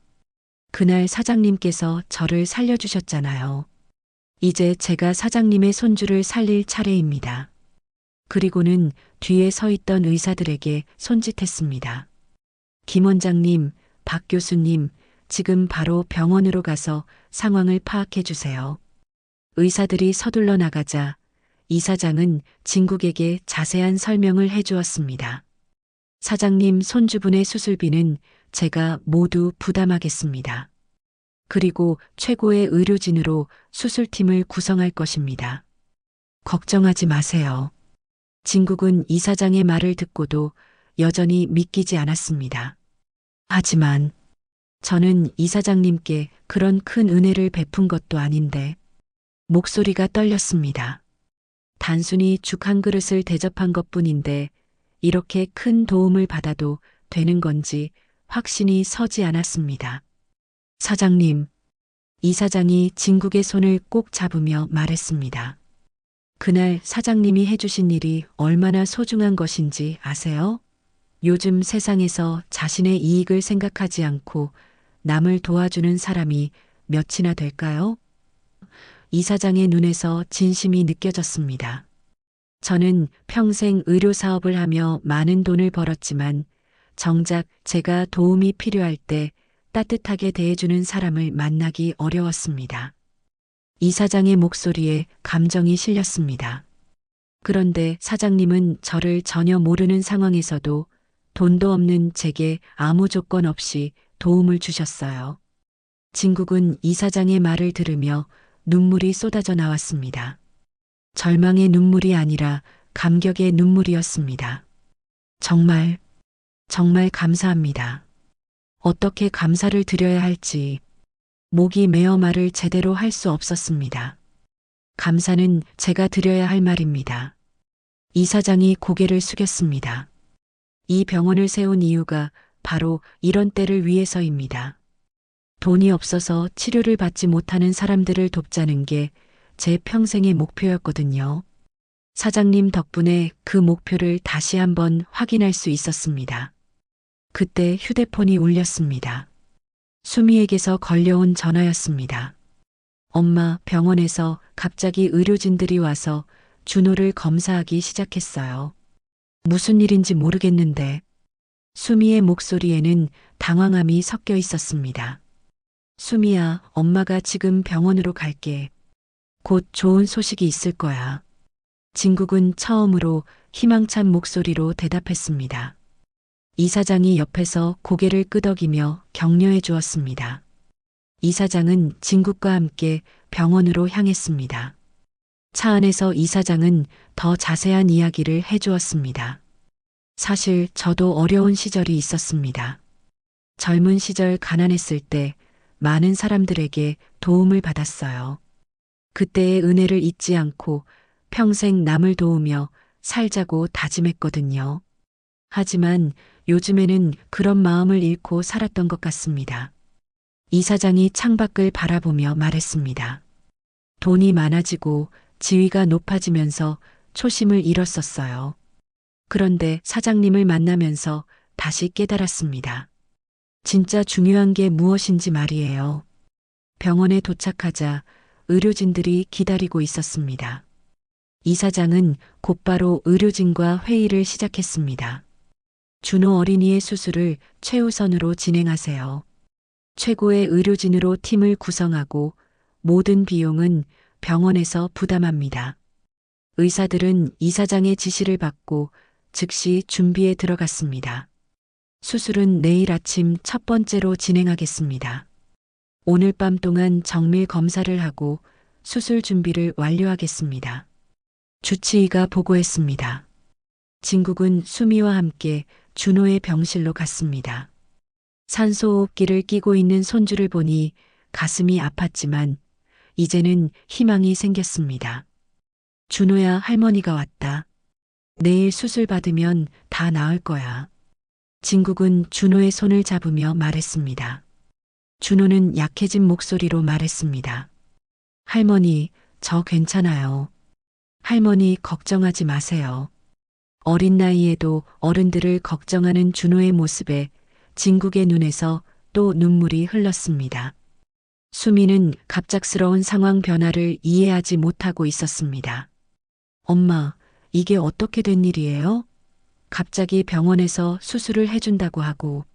그날 사장님께서 저를 살려주셨잖아요. 이제 제가 사장님의 손주를 살릴 차례입니다. 그리고는 뒤에 서 있던 의사들에게 손짓했습니다. 김 원장님, 박 교수님, 지금 바로 병원으로 가서 상황을 파악해 주세요. 의사들이 서둘러 나가자 이사장은 진국에게 자세한 설명을 해 주었습니다. 사장님 손주분의 수술비는 제가 모두 부담하겠습니다. 그리고 최고의 의료진으로 수술팀을 구성할 것입니다. 걱정하지 마세요. 진국은 이사장의 말을 듣고도 여전히 믿기지 않았습니다. 하지만 저는 이사장님께 그런 큰 은혜를 베푼 것도 아닌데. 목소리가 떨렸습니다. 단순히 죽 한 그릇을 대접한 것뿐인데 이렇게 큰 도움을 받아도 되는 건지 확신이 서지 않았습니다. 사장님, 이사장이 진국의 손을 꼭 잡으며 말했습니다. 그날 사장님이 해주신 일이 얼마나 소중한 것인지 아세요? 요즘 세상에서 자신의 이익을 생각하지 않고 남을 도와주는 사람이 몇이나 될까요? 이사장의 눈에서 진심이 느껴졌습니다. 저는 평생 의료 사업을 하며 많은 돈을 벌었지만 정작 제가 도움이 필요할 때 따뜻하게 대해주는 사람을 만나기 어려웠습니다. 이사장의 목소리에 감정이 실렸습니다. 그런데 사장님은 저를 전혀 모르는 상황에서도 돈도 없는 제게 아무 조건 없이 도움을 주셨어요. 진국은 이사장의 말을 들으며 눈물이 쏟아져 나왔습니다. 절망의 눈물이 아니라 감격의 눈물이었습니다. 정말 감사합니다. 어떻게 감사를 드려야 할지 목이 메어 말을 제대로 할 수 없었습니다. 감사는 제가 드려야 할 말입니다. 이사장이 고개를 숙였습니다. 이 병원을 세운 이유가 바로 이런 때를 위해서입니다. 돈이 없어서 치료를 받지 못하는 사람들을 돕자는 게 제 평생의 목표였거든요. 사장님 덕분에 그 목표를 다시 한번 확인할 수 있었습니다. 그때 휴대폰이 울렸습니다. 수미에게서 걸려온 전화였습니다. 엄마, 병원에서 갑자기 의료진들이 와서 준호를 검사하기 시작했어요. 무슨 일인지 모르겠는데. 수미의 목소리에는 당황함이 섞여 있었습니다. 수미야, 엄마가 지금 병원으로 갈게. 곧 좋은 소식이 있을 거야. 진국은 처음으로 희망찬 목소리로 대답했습니다. 이사장이 옆에서 고개를 끄덕이며 격려해 주었습니다. 이사장은 진국과 함께 병원으로 향했습니다. 차 안에서 이사장은 더 자세한 이야기를 해 주었습니다. 사실 저도 어려운 시절이 있었습니다. 젊은 시절 가난했을 때 많은 사람들에게 도움을 받았어요. 그때의 은혜를 잊지 않고 평생 남을 도우며 살자고 다짐했거든요. 하지만 요즘에는 그런 마음을 잃고 살았던 것 같습니다. 이사장이 창밖을 바라보며 말했습니다. 돈이 많아지고 지위가 높아지면서 초심을 잃었었어요. 그런데 사장님을 만나면서 다시 깨달았습니다. 진짜 중요한 게 무엇인지 말이에요. 병원에 도착하자 의료진들이 기다리고 있었습니다. 이사장은 곧바로 의료진과 회의를 시작했습니다. 준호 어린이의 수술을 최우선으로 진행하세요. 최고의 의료진으로 팀을 구성하고 모든 비용은 병원에서 부담합니다. 의사들은 이사장의 지시를 받고 즉시 준비에 들어갔습니다. 수술은 내일 아침 첫 번째로 진행하겠습니다. 오늘 밤 동안 정밀 검사를 하고 수술 준비를 완료하겠습니다. 주치의가 보고했습니다. 진국은 수미와 함께 준호의 병실로 갔습니다. 산소호흡기를 끼고 있는 손주를 보니 가슴이 아팠지만 이제는 희망이 생겼습니다. 준호야, 할머니가 왔다. 내일 수술 받으면 다 나을 거야. 진국은 준호의 손을 잡으며 말했습니다. 준호는 약해진 목소리로 말했습니다. 할머니, 저 괜찮아요. 할머니 걱정하지 마세요. 어린 나이에도 어른들을 걱정하는 준호의 모습에 진국의 눈에서 또 눈물이 흘렀습니다. 수미는 갑작스러운 상황 변화를 이해하지 못하고 있었습니다. 엄마, 이게 어떻게 된 일이에요? 갑자기 병원에서 수술을 해준다고 하고.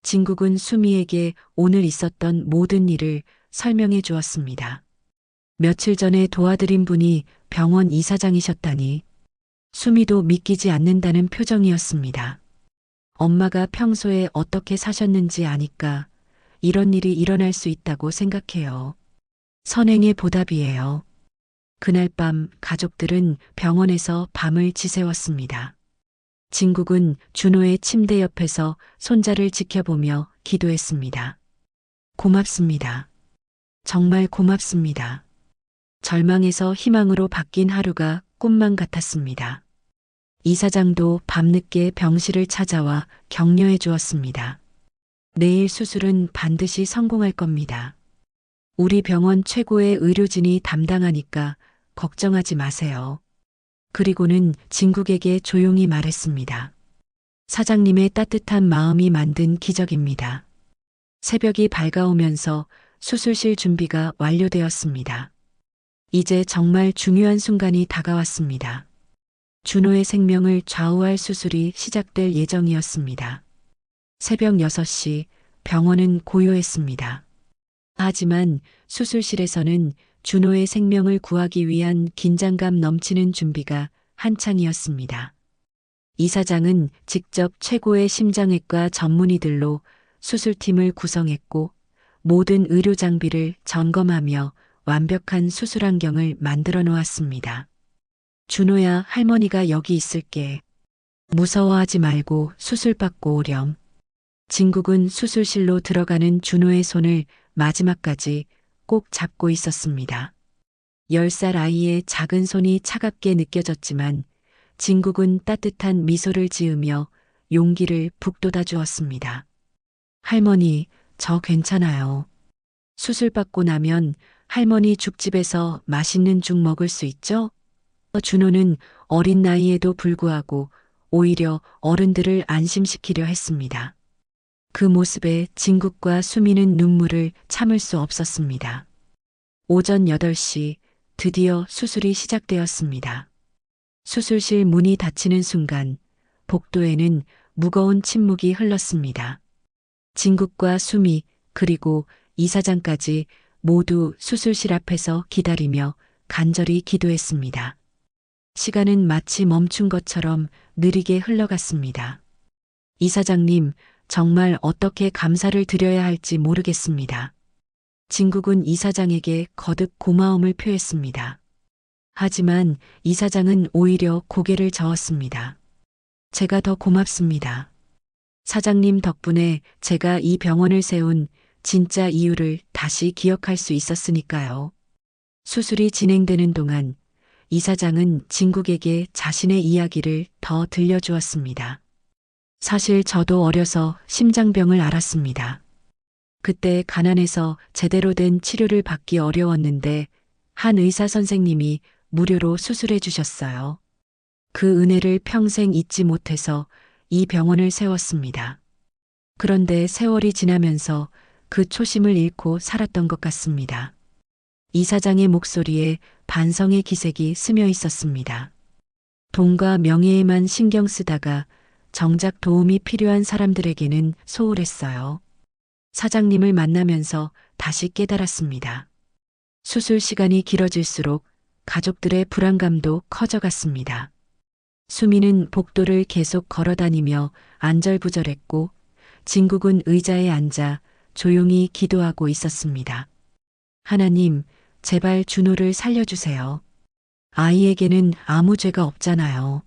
진국은 수미에게 오늘 있었던 모든 일을 설명해 주었습니다. 며칠 전에 도와드린 분이 병원 이사장이셨다니. 수미도 믿기지 않는다는 표정이었습니다. 엄마가 평소에 어떻게 사셨는지 아니까 이런 일이 일어날 수 있다고 생각해요. 선행의 보답이에요. 그날 밤 가족들은 병원에서 밤을 지새웠습니다. 진국은 준호의 침대 옆에서 손자를 지켜보며 기도했습니다. 고맙습니다. 정말 고맙습니다. 절망에서 희망으로 바뀐 하루가 꿈만 같았습니다. 이사장도 밤늦게 병실을 찾아와 격려해 주었습니다. 내일 수술은 반드시 성공할 겁니다. 우리 병원 최고의 의료진이 담당하니까 걱정하지 마세요. 그리고는 진국에게 조용히 말했습니다. 사장님의 따뜻한 마음이 만든 기적입니다. 새벽이 밝아오면서 수술실 준비가 완료되었습니다. 이제 정말 중요한 순간이 다가왔습니다. 준호의 생명을 좌우할 수술이 시작될 예정이었습니다. 새벽 6시 병원은 고요했습니다. 하지만 수술실에서는 준호의 생명을 구하기 위한 긴장감 넘치는 준비가 한창이었습니다. 이사장은 직접 최고의 심장외과 전문의들로 수술팀을 구성했고 모든 의료 장비를 점검하며 완벽한 수술 환경을 만들어 놓았습니다. 준호야, 할머니가 여기 있을게. 무서워하지 말고 수술 받고 오렴. 진국은 수술실로 들어가는 준호의 손을 마지막까지 꼭 잡고 있었습니다. 10살 아이의 작은 손이 차갑게 느껴졌지만 진국은 따뜻한 미소를 지으며 용기를 북돋아 주었습니다. 할머니, 저 괜찮아요. 수술 받고 나면 할머니 죽집에서 맛있는 죽 먹을 수 있죠? 준호는 어린 나이에도 불구하고 오히려 어른들을 안심시키려 했습니다. 그 모습에 진국과 수미는 눈물을 참을 수 없었습니다. 오전 8시 드디어 수술이 시작되었습니다. 수술실 문이 닫히는 순간 복도에는 무거운 침묵이 흘렀습니다. 진국과 수미 그리고 이사장까지 모두 수술실 앞에서 기다리며 간절히 기도했습니다. 시간은 마치 멈춘 것처럼 느리게 흘러갔습니다. 이사장님, 정말 어떻게 감사를 드려야 할지 모르겠습니다. 진국은 이사장에게 거듭 고마움을 표했습니다. 하지만 이사장은 오히려 고개를 저었습니다. 제가 더 고맙습니다. 사장님 덕분에 제가 이 병원을 세운 진짜 이유를 다시 기억할 수 있었으니까요. 수술이 진행되는 동안 이사장은 진국에게 자신의 이야기를 더 들려주었습니다. 사실 저도 어려서 심장병을 앓았습니다. 그때 가난해서 제대로 된 치료를 받기 어려웠는데 한 의사 선생님이 무료로 수술해 주셨어요. 그 은혜를 평생 잊지 못해서 이 병원을 세웠습니다. 그런데 세월이 지나면서 그 초심을 잃고 살았던 것 같습니다. 이사장의 목소리에 반성의 기색이 스며 있었습니다. 돈과 명예에만 신경 쓰다가 정작 도움이 필요한 사람들에게는 소홀했어요. 사장님을 만나면서 다시 깨달았습니다. 수술 시간이 길어질수록 가족들의 불안감도 커져갔습니다. 수미는 복도를 계속 걸어다니며 안절부절했고 진국은 의자에 앉아 조용히 기도하고 있었습니다. 하나님, 제발 준호를 살려주세요. 아이에게는 아무 죄가 없잖아요.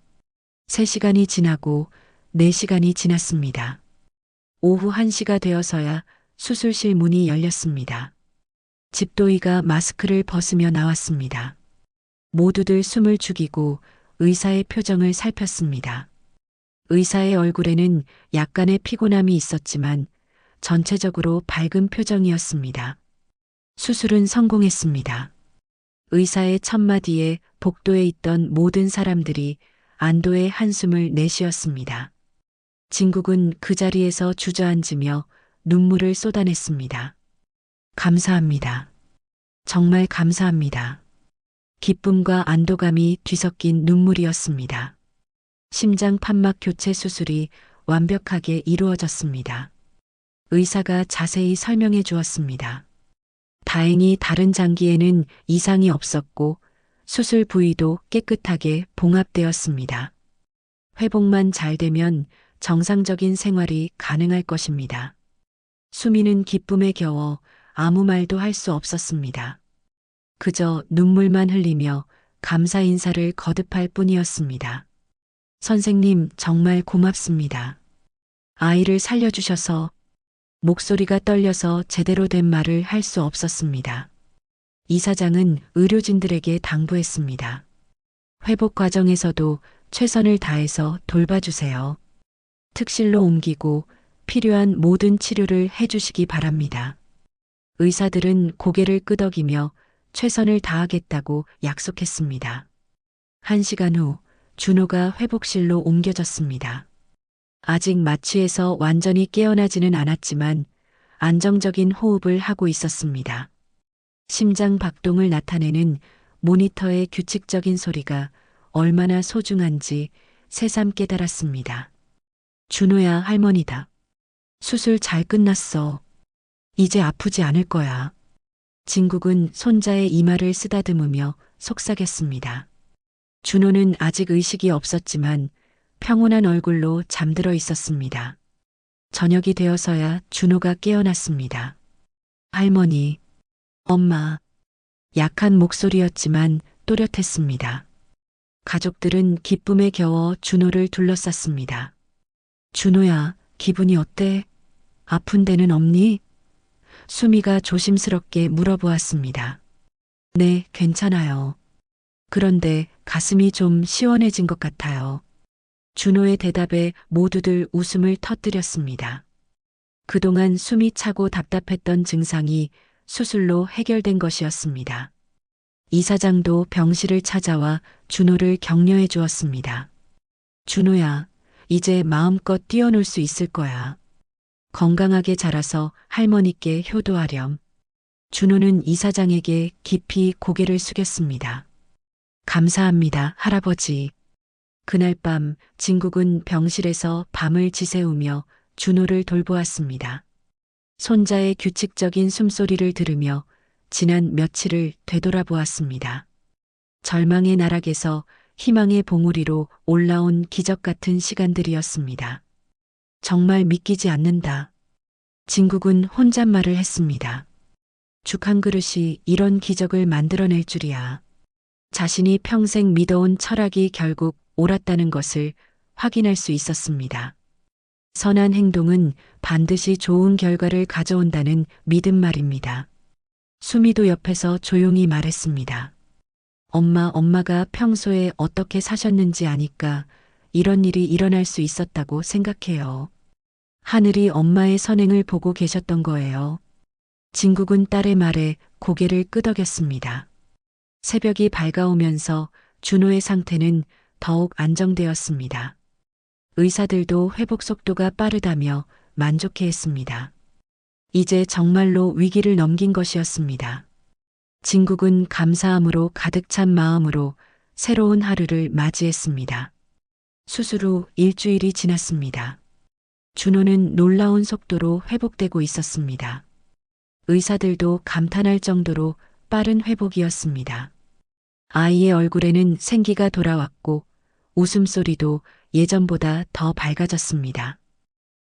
3시간이 지나고 4시간이 지났습니다. 오후 1시가 되어서야 수술실 문이 열렸습니다. 집도이가 마스크를 벗으며 나왔습니다. 모두들 숨을 죽이고 의사의 표정을 살폈습니다. 의사의 얼굴에는 약간의 피곤함이 있었지만 전체적으로 밝은 표정이었습니다. 수술은 성공했습니다. 의사의 첫마디에 복도에 있던 모든 사람들이 안도의 한숨을 내쉬었습니다. 진국은 그 자리에서 주저앉으며 눈물을 쏟아냈습니다. 감사합니다. 정말 감사합니다. 기쁨과 안도감이 뒤섞인 눈물이었습니다. 심장 판막 교체 수술이 완벽하게 이루어졌습니다. 의사가 자세히 설명해 주었습니다. 다행히 다른 장기에는 이상이 없었고 수술 부위도 깨끗하게 봉합되었습니다. 회복만 잘 되면 정상적인 생활이 가능할 것입니다. 수미는 기쁨에 겨워 아무 말도 할 수 없었습니다. 그저 눈물만 흘리며 감사 인사를 거듭할 뿐이었습니다. 선생님, 정말 고맙습니다. 아이를 살려주셔서. 목소리가 떨려서 제대로 된 말을 할 수 없었습니다. 이사장은 의료진들에게 당부했습니다. 회복 과정에서도 최선을 다해서 돌봐주세요. 특실로 옮기고 필요한 모든 치료를 해주시기 바랍니다. 의사들은 고개를 끄덕이며 최선을 다하겠다고 약속했습니다. 1시간 후 준호가 회복실로 옮겨졌습니다. 아직 마취에서 완전히 깨어나지는 않았지만 안정적인 호흡을 하고 있었습니다. 심장 박동을 나타내는 모니터의 규칙적인 소리가 얼마나 소중한지 새삼 깨달았습니다. 준호야, 할머니다. 수술 잘 끝났어. 이제 아프지 않을 거야. 진국은 손자의 이마를 쓰다듬으며 속삭였습니다. 준호는 아직 의식이 없었지만 평온한 얼굴로 잠들어 있었습니다. 저녁이 되어서야 준호가 깨어났습니다. 할머니, 엄마. 약한 목소리였지만 또렷했습니다. 가족들은 기쁨에 겨워 준호를 둘러쌌습니다. 준호야, 기분이 어때? 아픈 데는 없니? 수미가 조심스럽게 물어보았습니다. 네, 괜찮아요. 그런데 가슴이 좀 시원해진 것 같아요. 준호의 대답에 모두들 웃음을 터뜨렸습니다. 그동안 숨이 차고 답답했던 증상이 수술로 해결된 것이었습니다. 이사장도 병실을 찾아와 준호를 격려해 주었습니다. 준호야, 이제 마음껏 뛰어놀 수 있을 거야. 건강하게 자라서 할머니께 효도하렴. 준호는 이사장에게 깊이 고개를 숙였습니다. 감사합니다, 할아버지. 그날 밤 진국은 병실에서 밤을 지새우며 준호를 돌보았습니다. 손자의 규칙적인 숨소리를 들으며 지난 며칠을 되돌아보았습니다. 절망의 나락에서 희망의 봉우리로 올라온 기적 같은 시간들이었습니다. 정말 믿기지 않는다. 진국은 혼잣말을 했습니다. 죽 한 그릇이 이런 기적을 만들어낼 줄이야. 자신이 평생 믿어온 철학이 결국 옳았다는 것을 확인할 수 있었습니다. 선한 행동은 반드시 좋은 결과를 가져온다는 믿음 말입니다. 수미도 옆에서 조용히 말했습니다. 엄마가 평소에 어떻게 사셨는지 아니까 이런 일이 일어날 수 있었다고 생각해요. 하늘이 엄마의 선행을 보고 계셨던 거예요. 진국은 딸의 말에 고개를 끄덕였습니다. 새벽이 밝아오면서 준호의 상태는 더욱 안정되었습니다. 의사들도 회복 속도가 빠르다며 만족해했습니다. 이제 정말로 위기를 넘긴 것이었습니다. 진국은 감사함으로 가득 찬 마음으로 새로운 하루를 맞이했습니다. 수술 후 일주일이 지났습니다. 준호는 놀라운 속도로 회복되고 있었습니다. 의사들도 감탄할 정도로 빠른 회복이었습니다. 아이의 얼굴에는 생기가 돌아왔고 웃음소리도 예전보다 더 밝아졌습니다.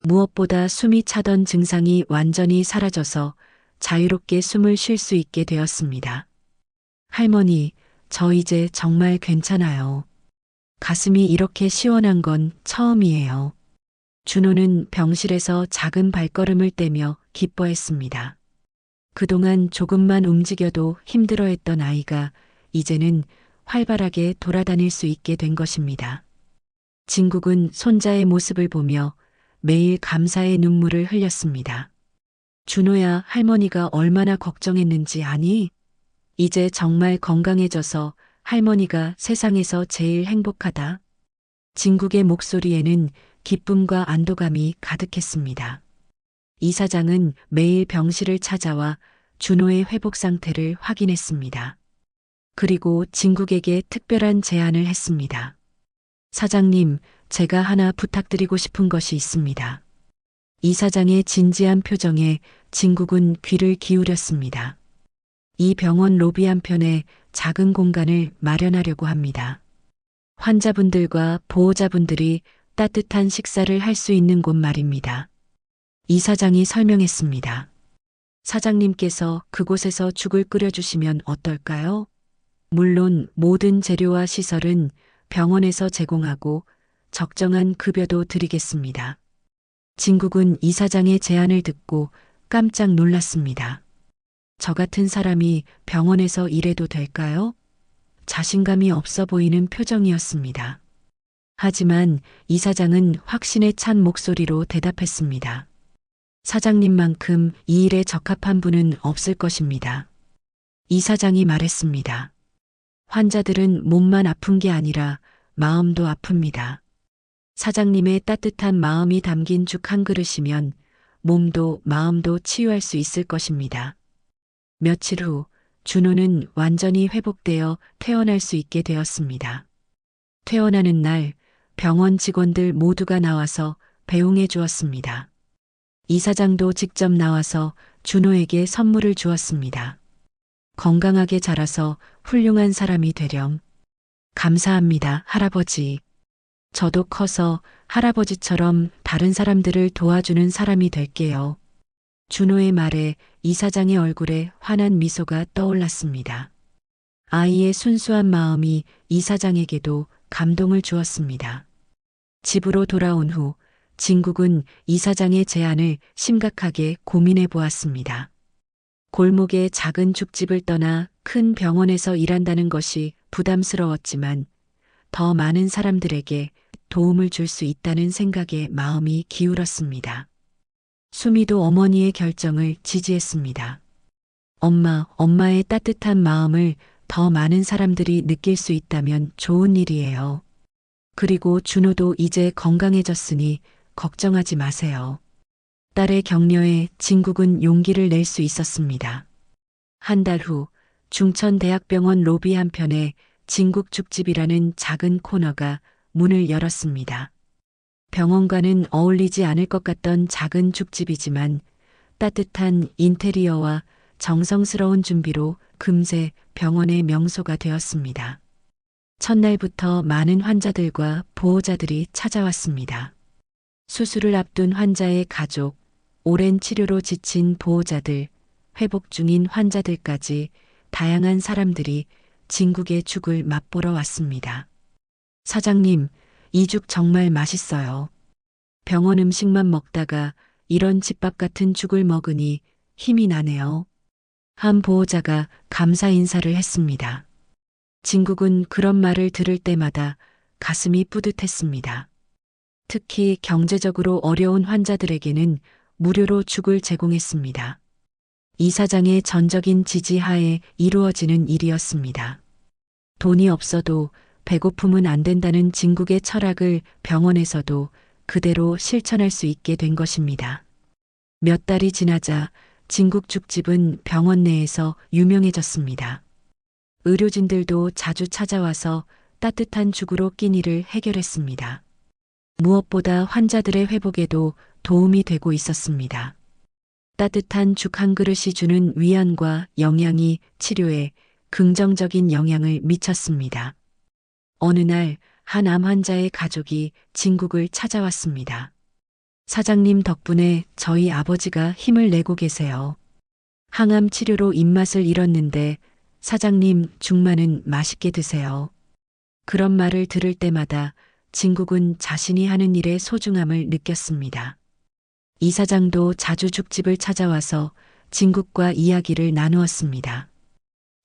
무엇보다 숨이 차던 증상이 완전히 사라져서 자유롭게 숨을 쉴 수 있게 되었습니다. 할머니, 저 이제 정말 괜찮아요. 가슴이 이렇게 시원한 건 처음이에요. 준호는 병실에서 작은 발걸음을 떼며 기뻐했습니다. 그동안 조금만 움직여도 힘들어했던 아이가 이제는 활발하게 돌아다닐 수 있게 된 것입니다. 진국은 손자의 모습을 보며 매일 감사의 눈물을 흘렸습니다. 준호야, 할머니가 얼마나 걱정했는지 아니? 이제 정말 건강해져서 할머니가 세상에서 제일 행복하다. 진국의 목소리에는 기쁨과 안도감이 가득했습니다. 이사장은 매일 병실을 찾아와 준호의 회복 상태를 확인했습니다. 그리고 진국에게 특별한 제안을 했습니다. 사장님, 제가 하나 부탁드리고 싶은 것이 있습니다. 이사장의 진지한 표정에 진국은 귀를 기울였습니다. 이 병원 로비 한편에 작은 공간을 마련하려고 합니다. 환자분들과 보호자분들이 따뜻한 식사를 할 수 있는 곳 말입니다. 이사장이 설명했습니다. 사장님께서 그곳에서 죽을 끓여주시면 어떨까요? 물론 모든 재료와 시설은 병원에서 제공하고 적정한 급여도 드리겠습니다. 진국은 이사장의 제안을 듣고 깜짝 놀랐습니다. 저 같은 사람이 병원에서 일해도 될까요? 자신감이 없어 보이는 표정이었습니다. 하지만 이사장은 확신에 찬 목소리로 대답했습니다. 사장님만큼 이 일에 적합한 분은 없을 것입니다. 이사장이 말했습니다. 환자들은 몸만 아픈 게 아니라 마음도 아픕니다. 사장님의 따뜻한 마음이 담긴 죽 한 그릇이면 몸도 마음도 치유할 수 있을 것입니다. 며칠 후 준호는 완전히 회복되어 퇴원할 수 있게 되었습니다. 퇴원하는 날 병원 직원들 모두가 나와서 배웅해 주었습니다. 이사장도 직접 나와서 준호에게 선물을 주었습니다. 건강하게 자라서 훌륭한 사람이 되렴. 감사합니다, 할아버지. 저도 커서 할아버지처럼 다른 사람들을 도와주는 사람이 될게요. 준호의 말에 이사장의 얼굴에 환한 미소가 떠올랐습니다. 아이의 순수한 마음이 이사장에게도 감동을 주었습니다. 집으로 돌아온 후 진국은 이사장의 제안을 심각하게 고민해 보았습니다. 골목의 작은 죽집을 떠나 큰 병원에서 일한다는 것이 부담스러웠지만 더 많은 사람들에게 도움을 줄 수 있다는 생각에 마음이 기울었습니다. 수미도 어머니의 결정을 지지했습니다. 엄마의 따뜻한 마음을 더 많은 사람들이 느낄 수 있다면 좋은 일이에요. 그리고 준호도 이제 건강해졌으니 걱정하지 마세요. 딸의 격려에 진국은 용기를 낼 수 있었습니다. 한 달 후 중천대학병원 로비 한편에 진국 죽집이라는 작은 코너가 문을 열었습니다. 병원과는 어울리지 않을 것 같던 작은 죽집이지만 따뜻한 인테리어와 정성스러운 준비로 금세 병원의 명소가 되었습니다. 첫날부터 많은 환자들과 보호자들이 찾아왔습니다. 수술을 앞둔 환자의 가족, 오랜 치료로 지친 보호자들, 회복 중인 환자들까지 다양한 사람들이 진국의 죽을 맛보러 왔습니다. 사장님, 이 죽 정말 맛있어요. 병원 음식만 먹다가 이런 집밥 같은 죽을 먹으니 힘이 나네요. 한 보호자가 감사 인사를 했습니다. 진국은 그런 말을 들을 때마다 가슴이 뿌듯했습니다. 특히 경제적으로 어려운 환자들에게는 무료로 죽을 제공했습니다. 이사장의 전적인 지지하에 이루어지는 일이었습니다. 돈이 없어도 배고픔은 안 된다는 진국의 철학을 병원에서도 그대로 실천할 수 있게 된 것입니다. 몇 달이 지나자 진국 죽집은 병원 내에서 유명해졌습니다. 의료진들도 자주 찾아와서 따뜻한 죽으로 끼니를 해결했습니다. 무엇보다 환자들의 회복에도 도움이 되고 있었습니다. 따뜻한 죽 한 그릇이 주는 위안과 영양이 치료에 긍정적인 영향을 미쳤습니다. 어느 날 한 암 환자의 가족이 진국을 찾아왔습니다. 사장님 덕분에 저희 아버지가 힘을 내고 계세요. 항암 치료로 입맛을 잃었는데 사장님 죽만은 맛있게 드세요. 그런 말을 들을 때마다 진국은 자신이 하는 일의 소중함을 느꼈습니다. 이 사장도 자주 죽집을 찾아와서 진국과 이야기를 나누었습니다.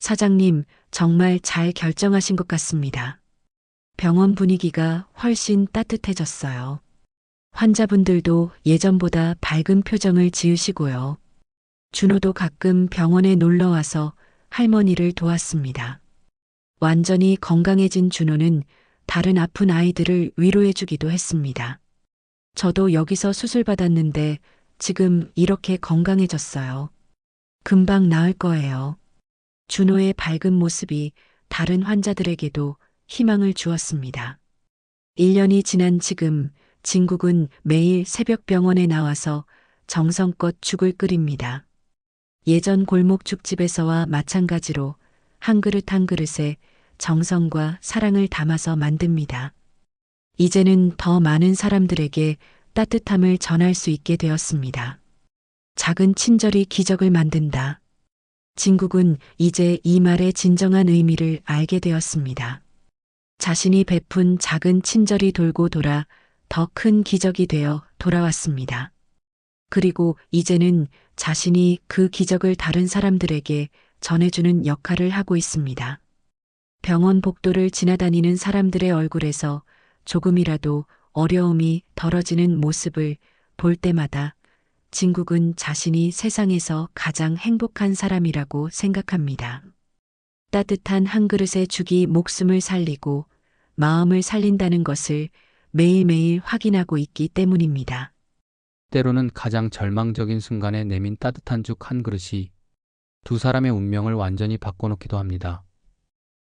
사장님, 정말 잘 결정하신 것 같습니다. 병원 분위기가 훨씬 따뜻해졌어요. 환자분들도 예전보다 밝은 표정을 지으시고요. 준호도 가끔 병원에 놀러 와서 할머니를 도왔습니다. 완전히 건강해진 준호는 다른 아픈 아이들을 위로해주기도 했습니다. 저도 여기서 수술받았는데 지금 이렇게 건강해졌어요. 금방 나을 거예요. 준호의 밝은 모습이 다른 환자들에게도 희망을 주었습니다. 1년이 지난 지금 진국은 매일 새벽 병원에 나와서 정성껏 죽을 끓입니다. 예전 골목 죽집에서와 마찬가지로 한 그릇 한 그릇에 정성과 사랑을 담아서 만듭니다. 이제는 더 많은 사람들에게 따뜻함을 전할 수 있게 되었습니다. 작은 친절이 기적을 만든다. 진국은 이제 이 말의 진정한 의미를 알게 되었습니다. 자신이 베푼 작은 친절이 돌고 돌아 더 큰 기적이 되어 돌아왔습니다. 그리고 이제는 자신이 그 기적을 다른 사람들에게 전해주는 역할을 하고 있습니다. 병원 복도를 지나다니는 사람들의 얼굴에서 조금이라도 어려움이 덜어지는 모습을 볼 때마다 진국은 자신이 세상에서 가장 행복한 사람이라고 생각합니다. 따뜻한 한 그릇의 죽이 목숨을 살리고 마음을 살린다는 것을 매일매일 확인하고 있기 때문입니다. 때로는 가장 절망적인 순간에 내민 따뜻한 죽 한 그릇이 두 사람의 운명을 완전히 바꿔놓기도 합니다.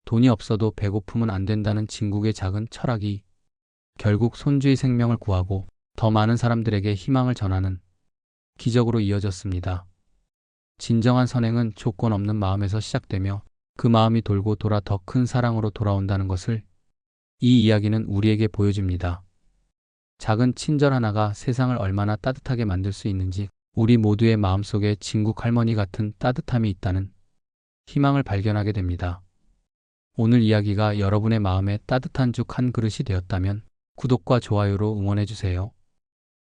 돈이 없어도 배고픔은 안 된다는 진국의 작은 철학이 결국 손주의 생명을 구하고 더 많은 사람들에게 희망을 전하는 기적으로 이어졌습니다. 진정한 선행은 조건 없는 마음에서 시작되며 그 마음이 돌고 돌아 더 큰 사랑으로 돌아온다는 것을 이 이야기는 우리에게 보여줍니다. 작은 친절 하나가 세상을 얼마나 따뜻하게 만들 수 있는지 우리 모두의 마음속에 진국 할머니 같은 따뜻함이 있다는 희망을 발견하게 됩니다. 오늘 이야기가 여러분의 마음에 따뜻한 죽 한 그릇이 되었다면 구독과 좋아요로 응원해주세요.